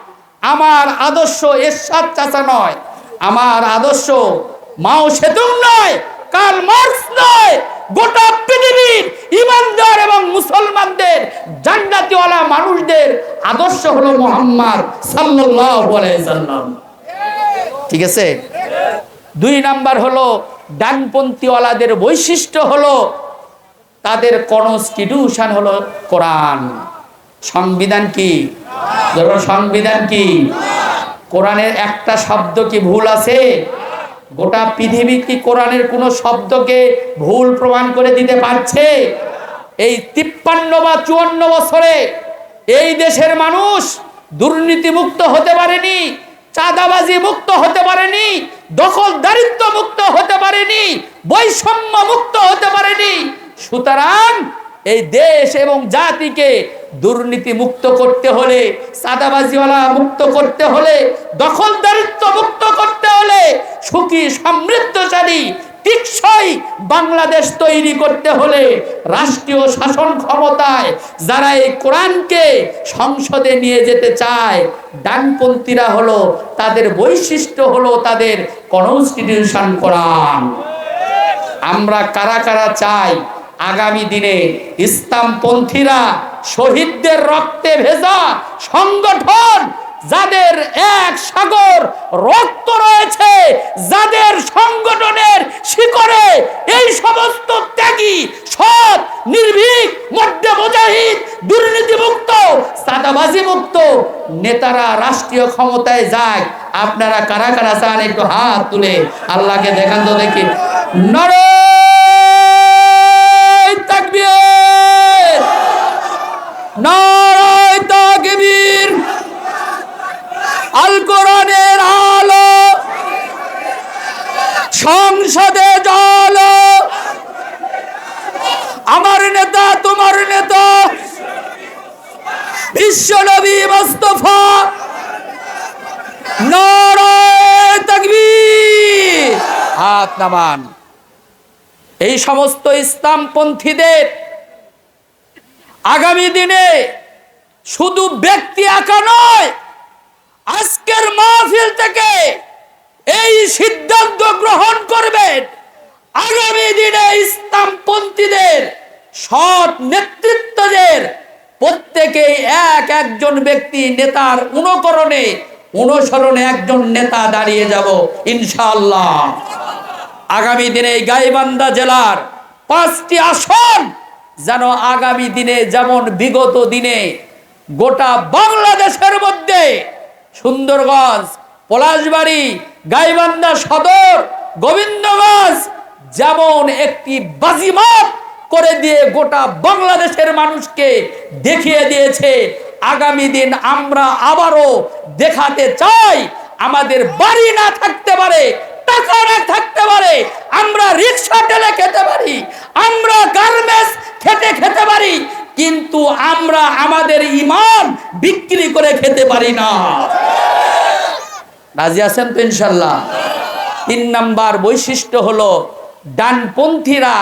আমার আদর্শ এরশাদ চাচা নয়, আমার আদর্শ মাও সেতুং নয়, কার্ল মার্কস নয়। গোটা পৃথিবীর ইমানদার এবং মুসলমানদের, জান্নাতীওয়ালা মানুষদের আদর্শ হলো মুহাম্মদ সাল্লাল্লাহু আলাইহি ওয়াসাল্লাম। ঠিক আছে? 2 নাম্বার হলো ডানপন্থীওয়ালাদের বৈশিষ্ট্য হলো তাদের কনস্টিটিউশন হলো কোরআন। সংবিধান কি? ধরো সংবিধান কি? কোরআনের একটা শব্দ কি ভুল আছে? গোটা পৃথিবী কি কোরআনের কোনো শব্দকে ভুল প্রমাণ করে দিতে পারছে? এই 53 বা 54 বছরে এই দেশের মানুষ দুর্নীতি মুক্ত হতে পারেনি, চাঁদাবাজি মুক্ত হতে পারেনি, দখলদারিত্ব মুক্ত হতে পারেনি, বৈষম্য মুক্ত হতে পারেনি। সুতরাং এই দেশ এবং জাতিকে দুর্নীতি মুক্ত করতে হলে, চাঁদাবাজিওয়ালা মুক্ত করতে হলে, দখলদারিত্ব মুক্ত করতে হলে, সুখী সমৃদ্ধশালী টিকসই বাংলাদেশ তৈরি করতে হলে রাষ্ট্রীয় শাসন ক্ষমতায় যারা এই কোরআনকে সংসদে নিয়ে যেতে চায়, ডানপন্থীরা হলো, তাদের বৈশিষ্ট্য হলো তাদের কনস্টিটিউশন কোরআন। আমরা কারা কারা চাই আগামী দিনে ইসলামপন্থীরা শহীদদের রক্তে ভেজা সংগঠন, যাদের এক সাগর রক্ত রয়েছে, যাদের সংগঠনের শিকড়ে এই সমস্ত ত্যাগী, সৎ, নির্ভীক, মধ্যে মুজাহিদ, দুর্নীতি মুক্ত, চাঁদাবাজি মুক্ত নেতারা রাষ্ট্রীয় ক্ষমতায় যায়। আপনারা কারা কারা চান একটু হাত তুলে আল্লাহকে দেখান তো দেখি। নারে তাকবীর, নারে তাকবীর। আল কোরআনের আলো সংসদে জ্বলো, আমার নেতা তোমার নেতা, মুস্তাফা, নারায়ে তাকবীর। হাত নামান। এই সমস্ত ইসলামপন্থীদের আগামী দিনে শুধু ব্যক্তি একা নয়, আজকের মাহফিল থেকে এই সিদ্ধান্ত গ্রহণ করবেন, আগামী দিনে ইসলামপন্থীদের সৎ নেতৃত্বদের প্রত্যেকেই একজন ব্যক্তি নেতার অনুসরণে একজন নেতা দাঁড়িয়ে যাব ইনশাআল্লাহ। আগামী দিনে এই গাইবান্ধা জেলার 5টি আসন যেন আগামী দিনে যেমন বিগত দিনে গোটা বাংলাদেশের মধ্যে সুন্দরগঞ্জ, পলাশবাড়ি, গাইবান্ধা সদর, গোবিন্দগঞ্জ যেমন একটি বাজিমাত করে দিয়ে গোটা বাংলাদেশের মানুষকে দেখিয়ে দিয়েছে, আগামী দিন আমরা আবারও দেখাতে চাই। আমাদের বাড়ি না থাকতে পারে, টাকা না থাকতে পারে, আমরা রিক্সা ঠেলে খেতে পারি, আমরা গার্মেন্টস খেতে পারি, কিন্তু আমরা আমাদের ঈমান বিক্রি করে খেতে পারি না। রাজি আছেন তো ইনশাআল্লাহ? 3 নাম্বার বৈশিষ্ট্য হলো ডানপন্থীরা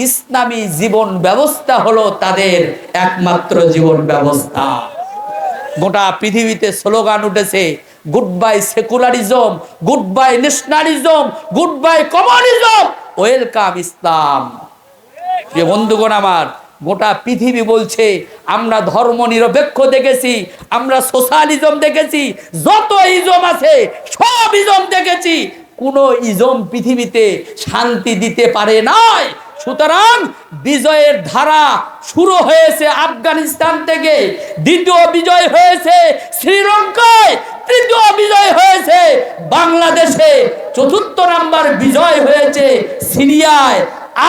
ইসলামী জীবন ব্যবস্থা হলো তাদের একমাত্র জীবন ব্যবস্থা। গোটা পৃথিবীতে স্লোগান উঠেছে, goodbye secularism, goodbye nationalism, goodbye communism, welcome Islam. যে বন্ধুগণ আমার, গোটা পৃথিবী বলছে আমরা ধর্ম নিরপেক্ষ দেখেছি, আমরা সোশ্যালিজম দেখেছি, যত ইজম আছে সব ইজম দেখেছি, কোন ইজম পৃথিবীতে শান্তি দিতে পারে নাই। সুতরাং বিজয়ের ধারা শুরু হয়েছে আফগানিস্তান থেকে, দ্বিতীয় বিজয় হয়েছে শ্রীলঙ্কায়, তৃতীয় বিজয় হয়েছে বাংলাদেশে, 4র্থ নাম্বার বিজয় হয়েছে সিরিয়ায়।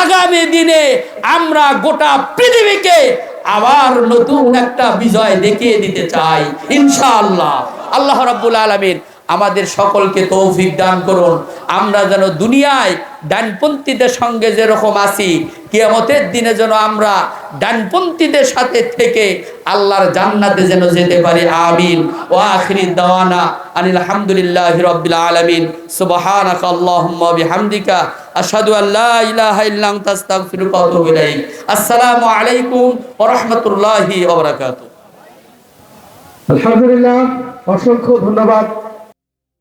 আগামী দিনে আমরা গোটা পৃথিবীকে আবার নতুন একটা বিজয় দেখিয়ে দিতে চাই ইনশাআল্লাহ। আল্লাহ রাব্বুল আলামিন আমাদের সকলকে তৌফিক দান করুন, আমরা যেন দুনিয়ায় ডানপন্থীদের সঙ্গে যেরকম আছি, কিয়ামতের দিনে যেন আমরা ডানপন্থীদের সাথে থেকে আল্লাহর জান্নাতে যেন যেতে পারি। আমিন। ওয়া আখিরি দাওয়ানা আনিল হামদুলিল্লাহি রাব্বিল আলামিন। সুবহানাকা আল্লাহুম্মা বিহামদিকা আশহাদু আল্লা ইলাহা ইল্লা আনতা আস্তাগফিরুকা ওয়া আতুবু ইলাইক। আসসালামু আলাইকুম ওয়া রাহমাতুল্লাহি ওয়া বারাকাতুহু। আলহামদুলিল্লাহ, অসংখ্য ধন্যবাদ।